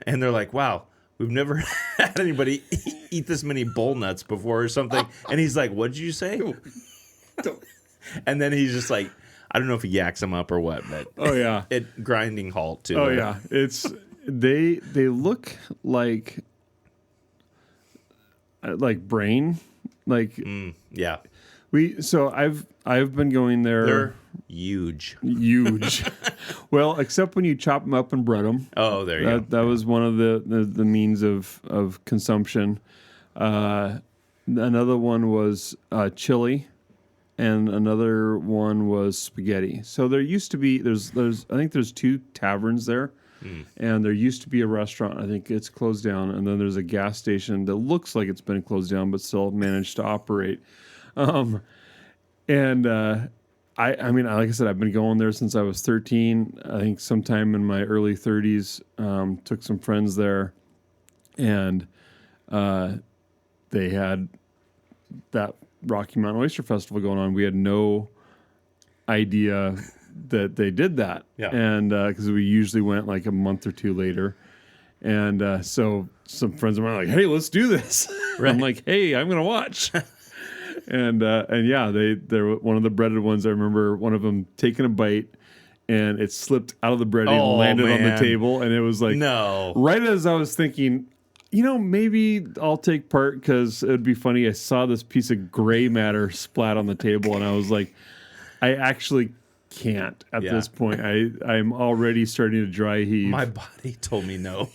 and they're like, wow, we've never had anybody eat this many bull nuts before or something. And he's like, what did you say? And then he's just like, I don't know if he yaks him up or what, but it grinding halt too. Oh yeah, it's they look like brain, like yeah. So I've been going there. They're huge. Well, except when you chop them up and bread them. Oh, there you go. That was one of the means of consumption. Another one was chili, and another one was spaghetti. So there used to be I think there's 2 taverns there, and there used to be a restaurant. I think it's closed down, and then there's a gas station that looks like it's been closed down but still managed to operate. I mean, like I said, I've been going there since I was 13. I think sometime in my early 30s, took some friends there, and they had that Rocky Mountain Oyster Festival going on. We had no idea that they did that. Yeah. And because we usually went like a month or 2 later. And so some friends of mine were like, hey, let's do this. Right. I'm like, hey, I'm going to watch. And yeah, they're one of the breaded ones. I remember one of them taking a bite, and it slipped out of the breading and landed on the table. And it was like, no. Right as I was thinking, maybe I'll take part because it would be funny. I saw this piece of gray matter splat on the table, and I was like, I actually can't at this point. I'm already starting to dry heave. My body told me no.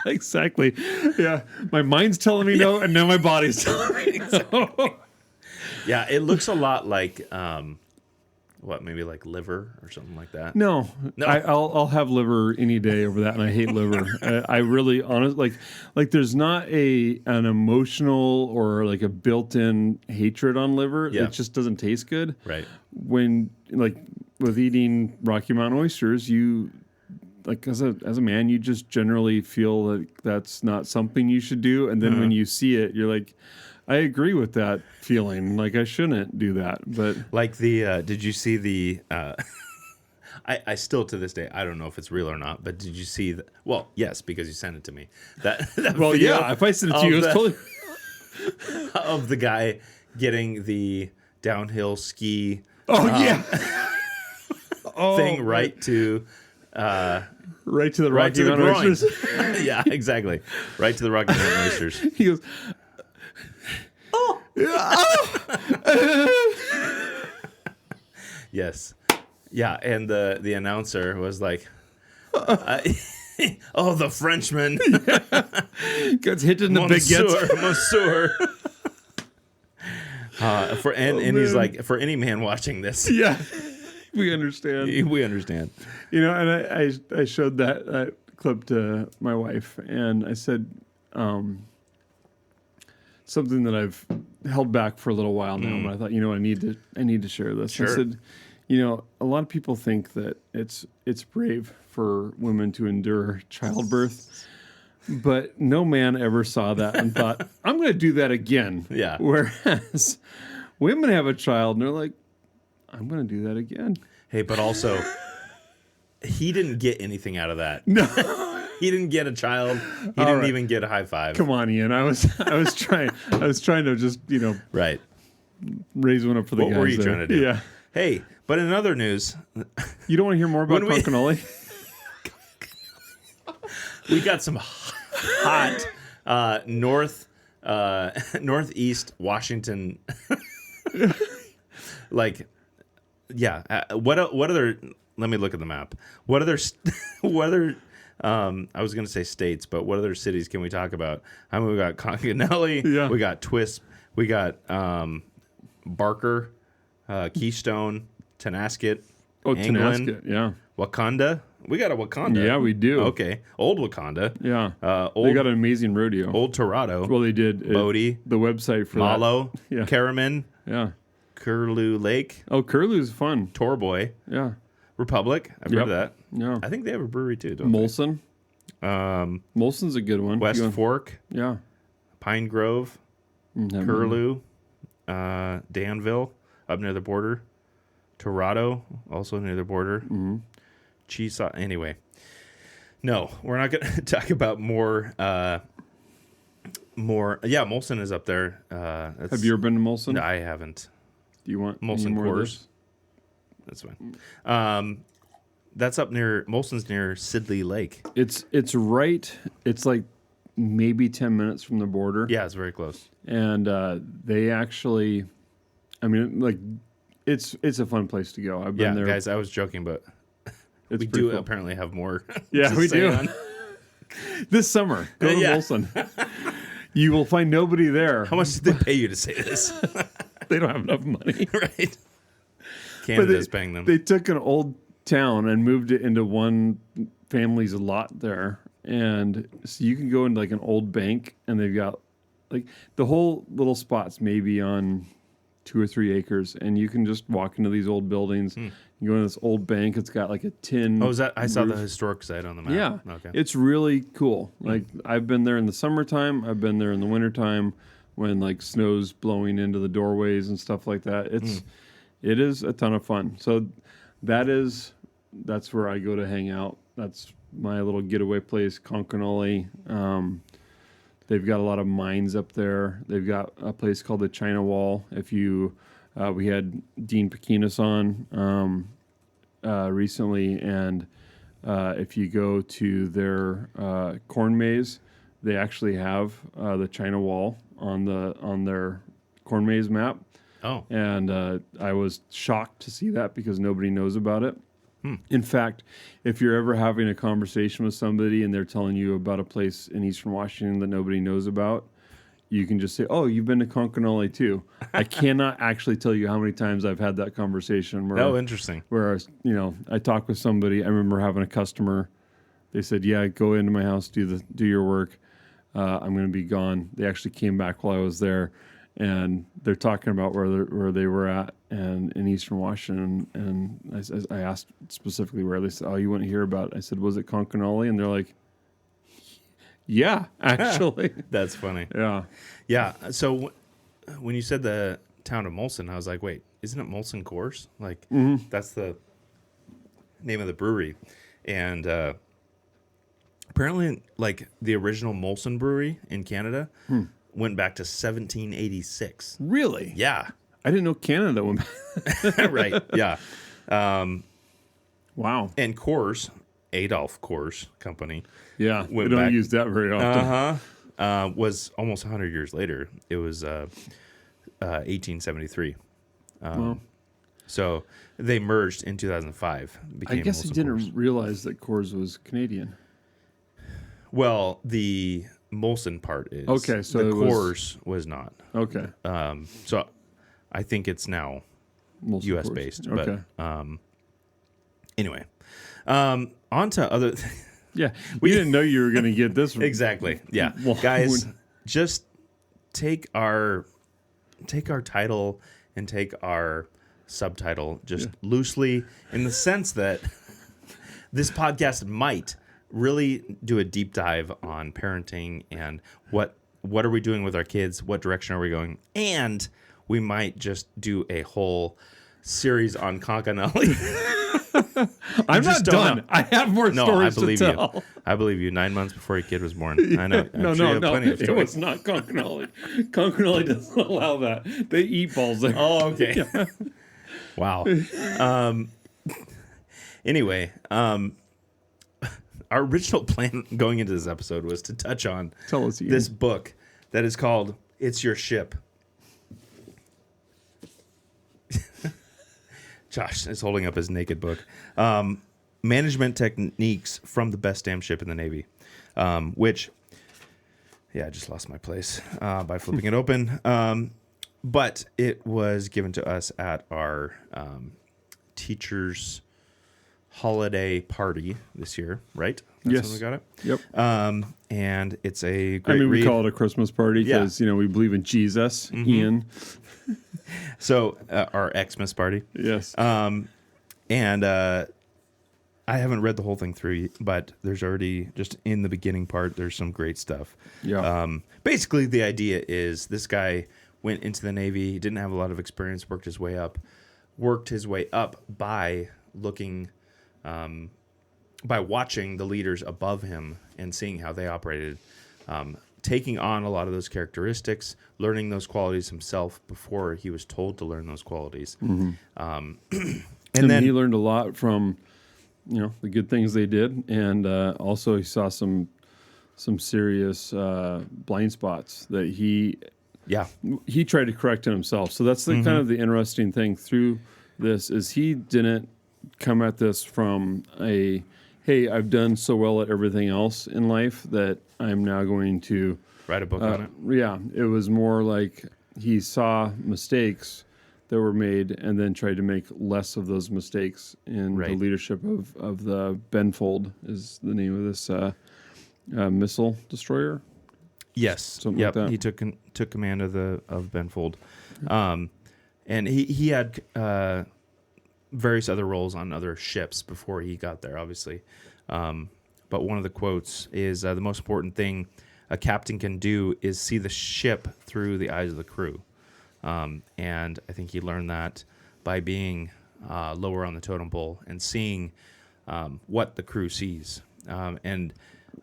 Exactly. Yeah. My mind's telling me no, and now my body's telling me no. Yeah, it looks a lot like maybe like liver or something like that. No. I'll have liver any day over that, and I hate liver. I really honestly like there's not an emotional or like a built-in hatred on liver. Yeah. It just doesn't taste good. Right. When like with eating Rocky Mountain oysters, you like as a man, you just generally feel like that's not something you should do, and then when you see it, you're like, I agree with that feeling. Like I shouldn't do that, but like did you see the? I still to this day I don't know if it's real or not. But did you see well, yes, because you sent it to me. That well, yeah. If I sent it to you, it's totally of the guy getting the downhill ski. Oh yeah. Thing right to the Rocky Mountain oysters. Yeah, exactly. Right to the Rocky Mountain oysters. He goes. Yes. Yeah, and the announcer was like, "Oh, the Frenchman gets hit in the big gets Monsieur." And he's like, for any man watching this, yeah, we understand. We understand. And I showed that clip to my wife, and I said something that I've held back for a little while now, but I thought, I need to share this. Sure. I said, a lot of people think that it's brave for women to endure childbirth, but no man ever saw that and thought, I'm going to do that again. Yeah. Whereas women have a child and they're like, I'm going to do that again. Hey, but also, he didn't get anything out of that. No. He didn't get a child. He All didn't right. even get a high five. Come on, Ian. I was trying to just Right. raise one up for the What guys. were you there. trying to do? Yeah. Hey, but in other news, You don't want to hear more about When we- Conconully? we got some hot northeast Washington. Like, yeah. What other? Let me look at the map. What other? I was going to say states, but what other cities can we talk about? I mean, we got Conconully. Yeah. We got Twisp. We got Barker, Keystone, Tenasket. Oh, England, Tenasket. Yeah. Wakanda. We got a Wakanda. Yeah, we do. Okay, old Wakanda. Yeah. Old They got an amazing rodeo. Old Torado. Well, they did. Bodie. The website for Malo. Yeah. Caraman. that. Yeah. Curlew Lake. Oh, Curlew's fun. Torboy. Yeah. Republic. I've heard of that. Yeah. I think they have a brewery too. Don't Molson. they? Molson's a good one. West You- Fork. Yeah. Pine Grove. Haven't Curlew. Danville. Up near the border. Torado. Also near the border. Mm-hmm. Cheesaw. Anyway. No, we're not going to talk about more. Yeah, Molson is up there. Have you ever been to Molson? No, I haven't. Do you want any Molson more of Coors. this? That's fine. That's up near Molson's near Sidley Lake. It's right. It's like maybe 10 minutes from the border. Yeah, it's very close. And they actually, I mean, like, it's a fun place to go. I've Yeah, been there. guys, I was joking, but It's we pretty do cool. apparently have more. Yeah, to we say do. on- This summer, go to Yeah. Molson. You will find nobody there. How much did they pay you to say this? They don't have enough money. Right. But Canada's paying them. They took an old town and moved it into one family's lot there. And so you can go into like an old bank and they've got like the whole little spot's maybe on 2 or 3 acres. And you can just walk into these old buildings. You go into this old bank. It's got like a tin. Oh, is that? I saw the roof. historic site on the map. Yeah. Okay. It's really cool. Like I've been there in the summertime. I've been there in the wintertime when like snow's blowing into the doorways and stuff like that. It is a ton of fun. So that's where I go to hang out. That's my little getaway place, Conconully. They've got a lot of mines up there. They've got a place called the China Wall. If you, we had Dean Pakinas on recently, and if you go to their corn maze, they actually have the China Wall on their corn maze map. Oh. And I was shocked to see that because nobody knows about it. In fact, if you're ever having a conversation with somebody and they're telling you about a place in Eastern Washington that nobody knows about, you can just say, "Oh, you've been to Conconully too." I cannot actually tell you how many times I've had that conversation. Oh, interesting. Where I talk with somebody. I remember having a customer. They said, "Yeah, go into my house, do your work. I'm going to be gone." They actually came back while I was there, and they're talking about where they were at and in Eastern Washington. And I asked specifically where. They said, "Oh, you want to hear about it?" I said, "Was it Conconully?" And they're like, "Yeah, actually." That's funny. Yeah. Yeah. So when you said the town of Molson, I was like, wait, isn't it Molson Coors? Like, that's the name of the brewery. And apparently, like, the original Molson brewery in Canada went back to 1786. Really? Yeah. I didn't know Canada went. Right. Yeah. Wow. And Coors, Adolf Coors Company, Yeah. We Went don't back- use that very often. was almost 100 years later. It was 1873. Well, So they merged in 2005. I Became guess I Molson didn't Coors. realize that Coors was Canadian. Well, the Molson part is. Okay, so the it was- Coors was not. Okay. So I think it's now Molson U.S. Coors. based. Okay. But anyway, on to other. Yeah. We didn't know you were going to get this. Exactly. Yeah. Well, Guys, just take our title and take our subtitle just loosely, in the sense that this podcast might really do a deep dive on parenting and what are we doing with our kids, what direction are we going, and we might just do a whole series on Conconully. I'm not just don't done. know. I have more No, stories I believe to tell. you. I believe you. 9 months before your kid was born. I know. No, I'm sure you have plenty of it stories. was not Conconully. Conconully doesn't allow that. They eat balls there. Oh, okay. Wow. Anyway, our original plan going into this episode was to touch on Tell us, Ian. this book that is called "It's Your Ship." Josh is holding up his naked book. Management techniques from the best damn ship in the Navy, which, I just lost my place by flipping it open. But it was given to us at our teachers' holiday party this year, right? That's Yes. when we got it. Yep. And it's a great we read. call it a Christmas party because, we believe in Jesus, Ian. So our Xmas party. Yes. And I haven't read the whole thing through, but there's already, just in the beginning part, there's some great stuff. Yeah. Basically, the idea is this guy went into the Navy, he didn't have a lot of experience, worked his way up by looking, by watching the leaders above him and seeing how they operated, taking on a lot of those characteristics, learning those qualities himself before he was told to learn those qualities. And then he learned a lot from, the good things they did, and also he saw some serious blind spots that he tried to correct in himself. So that's the kind of the interesting thing through this is he didn't come at this from a, hey, I've done so well at everything else in life that I'm now going to write a book on it. Yeah, it was more like he saw mistakes that were made and then tried to make less of those mistakes in the leadership of the Benfold is the name of this missile destroyer. Yes. Something like that. He took command of Benfold. And he had various other roles on other ships before he got there, obviously. But one of the quotes is, the most important thing a captain can do is see the ship through the eyes of the crew. And I think he learned that by being lower on the totem pole and seeing what the crew sees and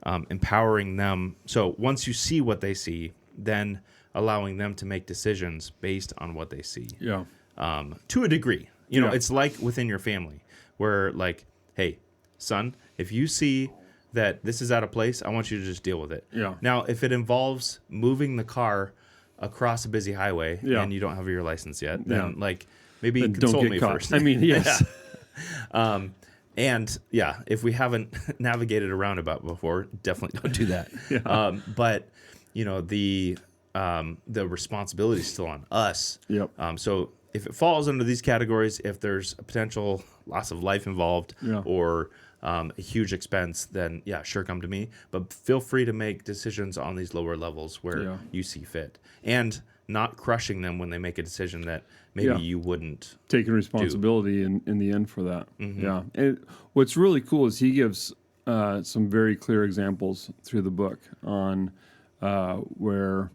empowering them. So once you see what they see, then allowing them to make decisions based on what they see. Yeah. To a degree. It's like within your family where, like, hey, son, if you see that this is out of place, I want you to just deal with it. Yeah. Now, if it involves moving the car across a busy highway and you don't have your license yet, then maybe consult me first. I mean, yes. And if we haven't navigated a roundabout before, definitely don't do that. But the responsibility is still on us. Yep. So if it falls under these categories, if there's a potential loss of life involved or a huge expense, then sure, come to me. But feel free to make decisions on these lower levels where you see fit, and not crushing them when they make a decision that maybe you wouldn't. Taking responsibility in the end for that. Yeah. And what's really cool is he gives some very clear examples through the book on where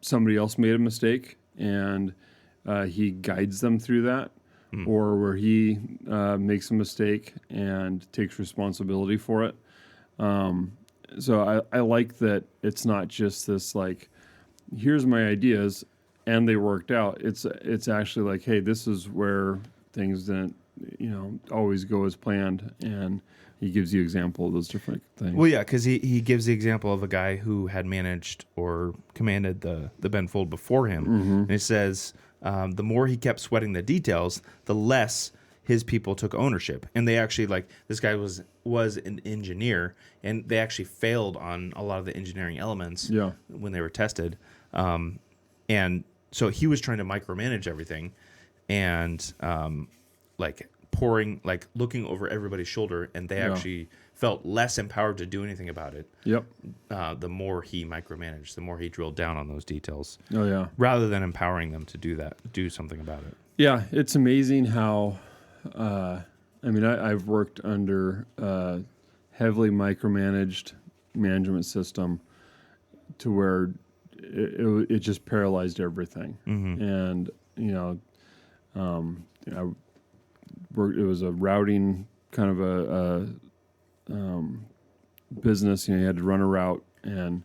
somebody else made a mistake and he guides them through that. Or where he makes a mistake and takes responsibility for it. So I like that it's not just this like, here's my ideas and they worked out. It's actually like, hey, this is where things didn't always go as planned, and he gives you example of those different things. Well, yeah, because he gives the example of a guy who had managed or commanded the Benfold before him, and he says. The more he kept sweating the details, the less his people took ownership. And they actually, this guy was an engineer, and they actually failed on a lot of the engineering elements when they were tested. And so he was trying to micromanage everything and, looking over everybody's shoulder, and they actually felt less empowered to do anything about it. Yep. The more he micromanaged, the more he drilled down on those details. Oh, yeah. Rather than empowering them to do something about it. Yeah, it's amazing how, I've worked under a heavily micromanaged management system to where it just paralyzed everything. And, it was a routing kind of business. You had to run a route, and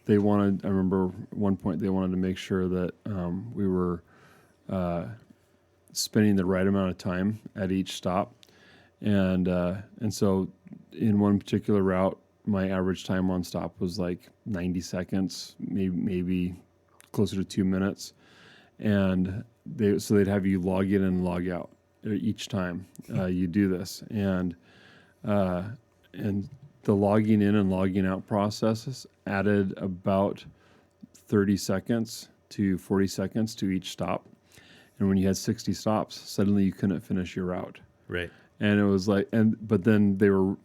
they wanted. I remember at one point they wanted to make sure that we were spending the right amount of time at each stop, and so in one particular route, my average time on stop was like 90 seconds, maybe closer to 2 minutes, and they'd have you log in and log out each time you do this, and the logging in and logging out processes added about 30 seconds to 40 seconds to each stop. And when you had 60 stops, suddenly you couldn't finish your route. Right. And it was like, but then they were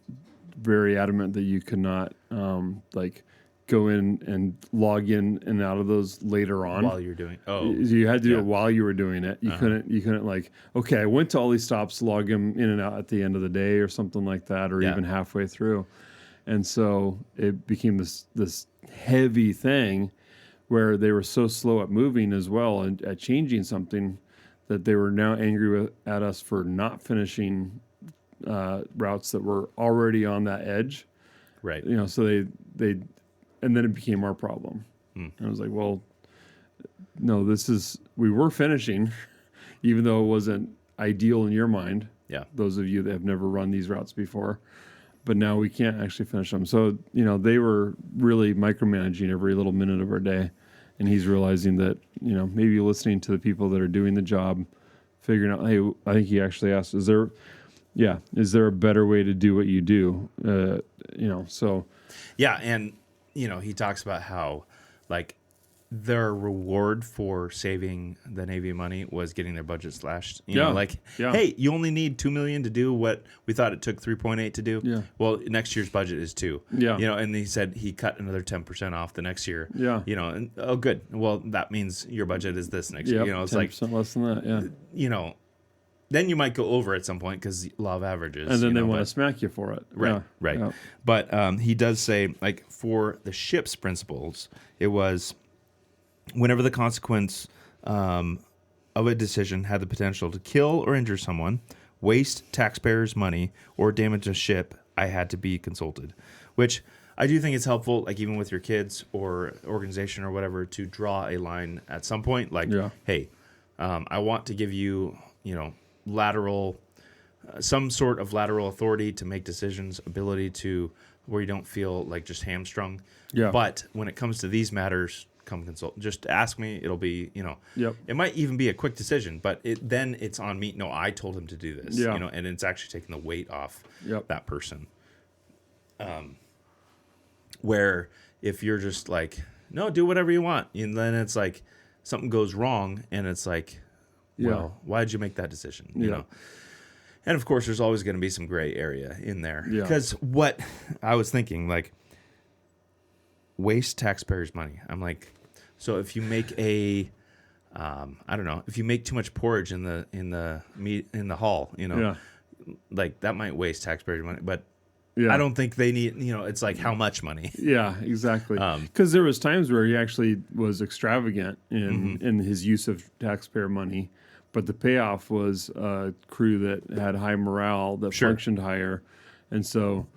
very adamant that you could not go in and log in and out of those later on while you're doing. Oh, you had to do it while you were doing it. You couldn't like, okay, I went to all these stops, log them in and out at the end of the day or something like that, or even halfway through. And so it became this heavy thing where they were so slow at moving as well and at changing something that they were now angry at us for not finishing routes that were already on that edge. Right. So they and then it became our problem. And I was like, well, no, we were finishing, even though it wasn't ideal in your mind. Yeah. Those of you that have never run these routes before. But now we can't actually finish them. So, they were really micromanaging every little minute of our day. And he's realizing that, maybe listening to the people that are doing the job, figuring out, hey, I think he actually asked, is there a better way to do what you do? So. Yeah. And, he talks about how, like, their reward for saving the Navy money was getting their budget slashed. Hey, you only need $2 million to do what we thought it took 3.8 to do. Yeah. Well, next year's budget is 2. Yeah. And he said he cut another 10% off the next year. Yeah. And oh, good. Well, that means your budget is this next year. It's 10% like less than that. Yeah. Then you might go over at some point because law of averages. And then they want to smack you for it. Right, Yeah. right. Yeah. But he does say, like, for the ship's principles, it was whenever the consequence of a decision had the potential to kill or injure someone, waste taxpayers' money, or damage a ship, I had to be consulted. Which I do think it's helpful, like even with your kids or organization or whatever, to draw a line at some point. Like, hey, I want to give you, some sort of lateral authority to make decisions, ability to where you don't feel like just hamstrung. Yeah. But when it comes to these matters, come consult. Just ask me. It'll be, it might even be a quick decision, but then it's on me. No, I told him to do this, and it's actually taking the weight off that person. Where if you're just like, no, do whatever you want, and then it's like something goes wrong, and it's like, well, why did you make that decision? You know? And of course, there's always going to be some gray area in there. Because what I was thinking, like, waste taxpayers' money. I'm like, so if you make I don't know, if you make too much porridge in the hall, like that might waste taxpayers' money. But I don't think they need, it's like how much money. Yeah, exactly. Because there was times where he actually was extravagant in his use of taxpayer money. But the payoff was a crew that had high morale, that functioned higher. And so,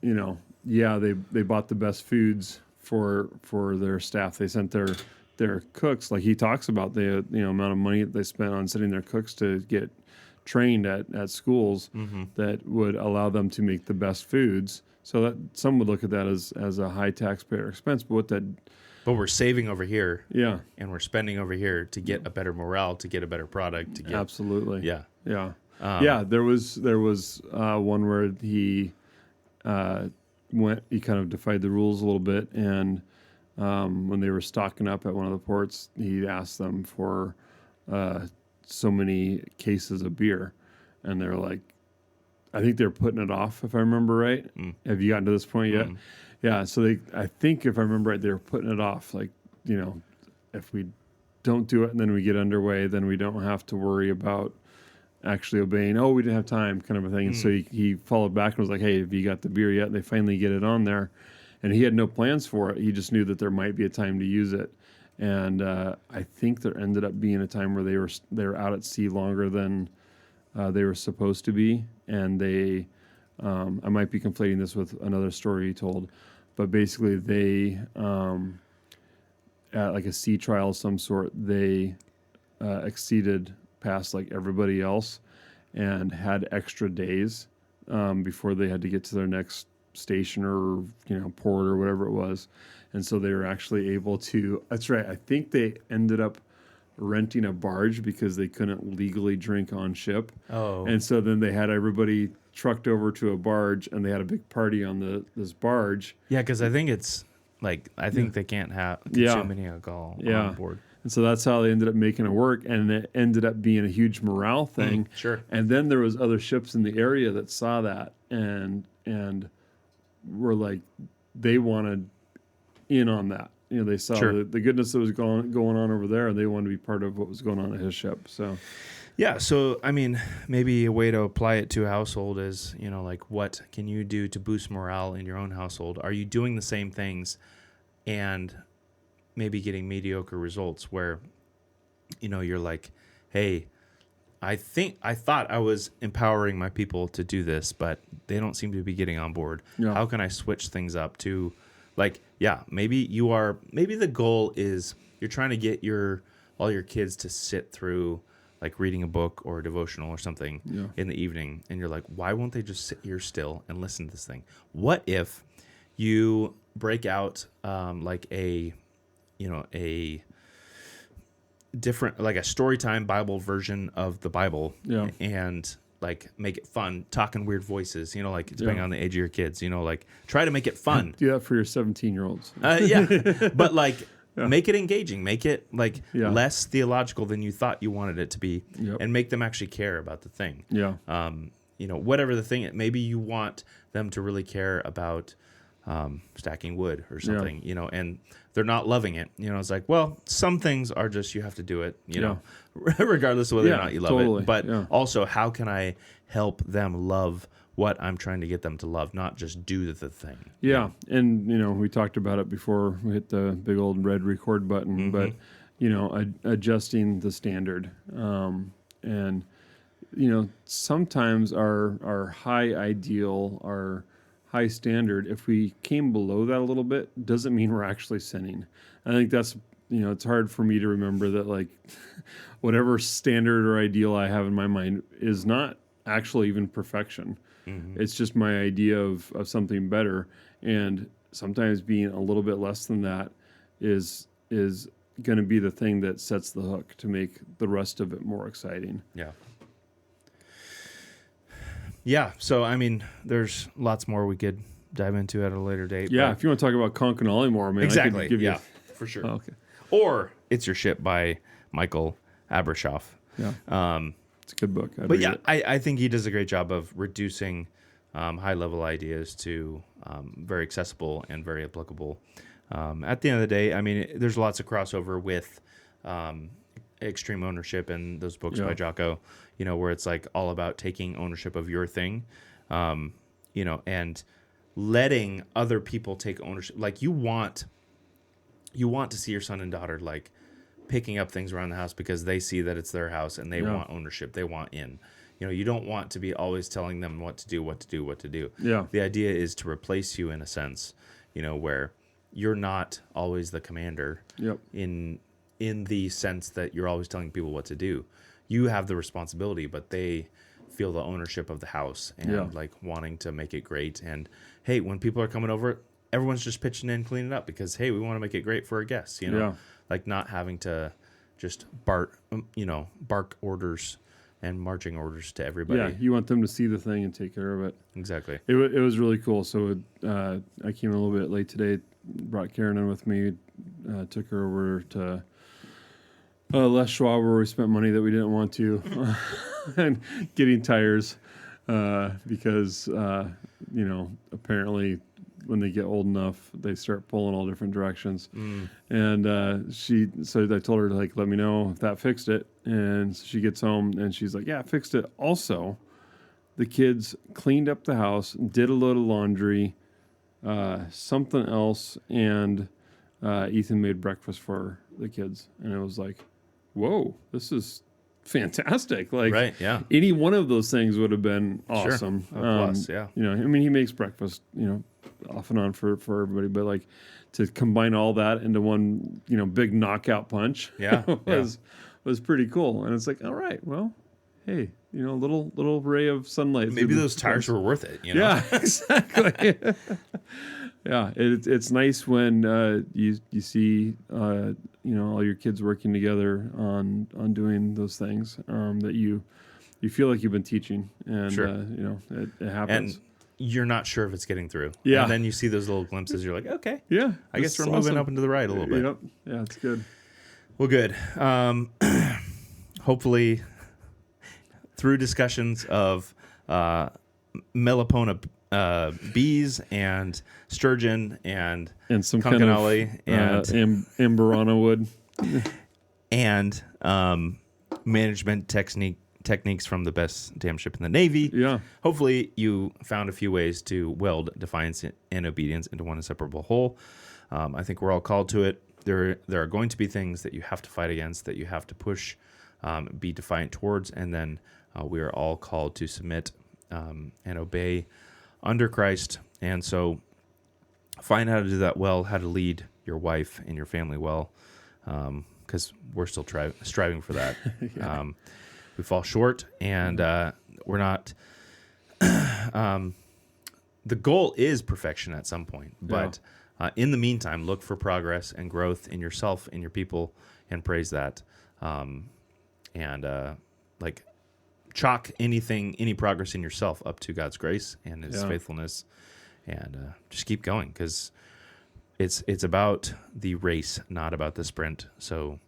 they bought the best foods for their staff. They sent their cooks, like he talks about the amount of money that they spent on sending their cooks to get trained at schools that would allow them to make the best foods. So that some would look at that as a high taxpayer expense. But we're saving over here, and we're spending over here to get a better morale, to get a better product, to get absolutely, yeah. There was one where he kind of defied the rules a little bit, and when they were stocking up at one of the ports, he asked them for so many cases of beer, and they're like, I think they're putting it off, if I remember right. Have you gotten to this point yet? Yeah, so I think if I remember right, they were putting it off. Like, if we don't do it and then we get underway, then we don't have to worry about actually obeying. Oh, we didn't have time, kind of a thing. And so he followed back and was like, hey, have you got the beer yet? And they finally get it on there. And he had no plans for it. He just knew that there might be a time to use it. And I think there ended up being a time where they were out at sea longer than they were supposed to be, and they, I might be conflating this with another story he told, but basically they, at like a sea trial of some sort, they exceeded past like everybody else and had extra days before they had to get to their next station or port or whatever it was, and so they were actually able to. That's right. I think they ended up renting a barge because they couldn't legally drink on ship. Oh. And so then they had everybody trucked over to a barge, and they had a big party on this barge. Yeah, because I think it's like they can't have consume any alcohol on board. And so that's how they ended up making it work, and it ended up being a huge morale thing. Sure. And then there was other ships in the area that saw that and were like, they wanted in on that. They saw the goodness that was going on over there, and they wanted to be part of what was going on at his ship. So, yeah. So, I mean, maybe a way to apply it to a household is, like, what can you do to boost morale in your own household? Are you doing the same things and maybe getting mediocre results where, you're like, hey, I thought I was empowering my people to do this, but they don't seem to be getting on board. Yeah. How can I switch things up to, like, maybe the goal is you're trying to get all your kids to sit through like reading a book or a devotional or something in the evening, and you're like, why won't they just sit here still and listen to this thing? What if you break out like a different, like a storytime Bible version of the Bible, and like make it fun, talking weird voices, like depending on the age of your kids, like try to make it fun. Do that for your 17-year-olds. But like make it engaging, make it like less theological than you thought you wanted it to be, and make them actually care about the thing. Whatever the thing, maybe you want them to really care about stacking wood or something, and they're not loving it. It's like, well, some things are just, you have to do it, regardless of whether or not you love it. But also, how can I help them love what I'm trying to get them to love, not just do the thing? Yeah. And, we talked about it before we hit the big old red record button, but, adjusting the standard. And, sometimes our high ideal, our high standard, if we came below that a little bit, doesn't mean we're actually sinning. I think that's, it's hard for me to remember that, like, whatever standard or ideal I have in my mind is not actually even perfection. Mm-hmm. It's just my idea of something better. And sometimes being a little bit less than that is going to be the thing that sets the hook to make the rest of it more exciting. Yeah. Yeah, so I mean, there's lots more we could dive into at a later date. Yeah, if you want to talk about Conconully more, man, exactly. I could give you for sure. Oh, okay. Or It's Your Ship by Michael Abrashoff. Yeah, it's a good book. I think he does a great job of reducing high level ideas to very accessible and very applicable. At the end of the day, I mean, there's lots of crossover with Extreme Ownership and those books by Jocko, where it's like all about taking ownership of your thing, and letting other people take ownership. Like you want to see your son and daughter like picking up things around the house because they see that it's their house and they want ownership. They want in. You don't want to be always telling them what to do. Yeah. The idea is to replace you in a sense, where you're not always the commander. Yep. In the sense that you're always telling people what to do. You have the responsibility, but they feel the ownership of the house and like wanting to make it great. And hey, when people are coming over, everyone's just pitching in, cleaning up because, hey, we want to make it great for our guests, like not having to just bark orders and marching orders to everybody. Yeah, you want them to see the thing and take care of it. Exactly. It was really cool. So I came a little bit late today, brought Karen in with me, took her over to Les Schwab, where we spent money that we didn't want to, and getting tires because, apparently when they get old enough, they start pulling all different directions. And so I told her to, like, let me know if that fixed it. And so she gets home and she's like, yeah, it fixed it. Also, the kids cleaned up the house, did a load of laundry, something else, and Ethan made breakfast for the kids. And it was like, whoa, this is fantastic. Like, Right, yeah. any one of those things would have been awesome. Sure. Plus, yeah. You know, I mean, he makes breakfast, you know, off and on for everybody, but like to combine all that into one, you know, big knockout punch, Yeah, was pretty cool. And it's like, all right, well, hey, you know, little ray of sunlight. Maybe those tires were worth it. You know? Yeah, exactly. Yeah, it's nice when you see you know, all your kids working together on doing those things that you feel like you've been teaching, and Sure. you know, it happens. And you're not sure if it's getting through. Yeah. And then you see those little glimpses. You're like, okay. Yeah, I guess we're moving up and to the right a little bit. Yep. Yeah, it's good. Well, good. Hopefully, through discussions of Melipona bees and sturgeon and some Conconully kind of Amberana wood. and management techniques from the best damn ship in the Navy. Yeah. Hopefully, you found a few ways to weld defiance and obedience into one inseparable whole. I think we're all called to it. There are going to be things that you have to fight against, that you have to push, be defiant towards, and then we are all called to submit and obey under Christ. And so find how to do that well, how to lead your wife and your family well, because we're still striving for that. Yeah. We fall short, and we're not... the goal is perfection at some point, but in the meantime, look for progress and growth in yourself, in your people, and praise that. Like, chalk any progress in yourself up to God's grace and His faithfulness, and just keep going, because it's about the race, not about the sprint. So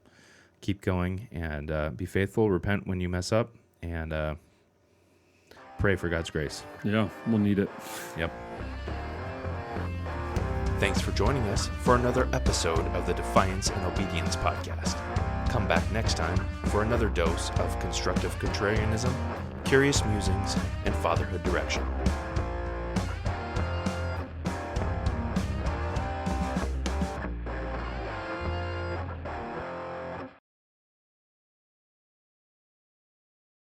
keep going and be faithful. Repent when you mess up, and pray for God's grace. Yeah, we'll need it. Yep. Thanks for joining us for another episode of the Defiance and Obedience podcast. Come back next time for another dose of constructive contrarianism, curious musings, and fatherhood direction.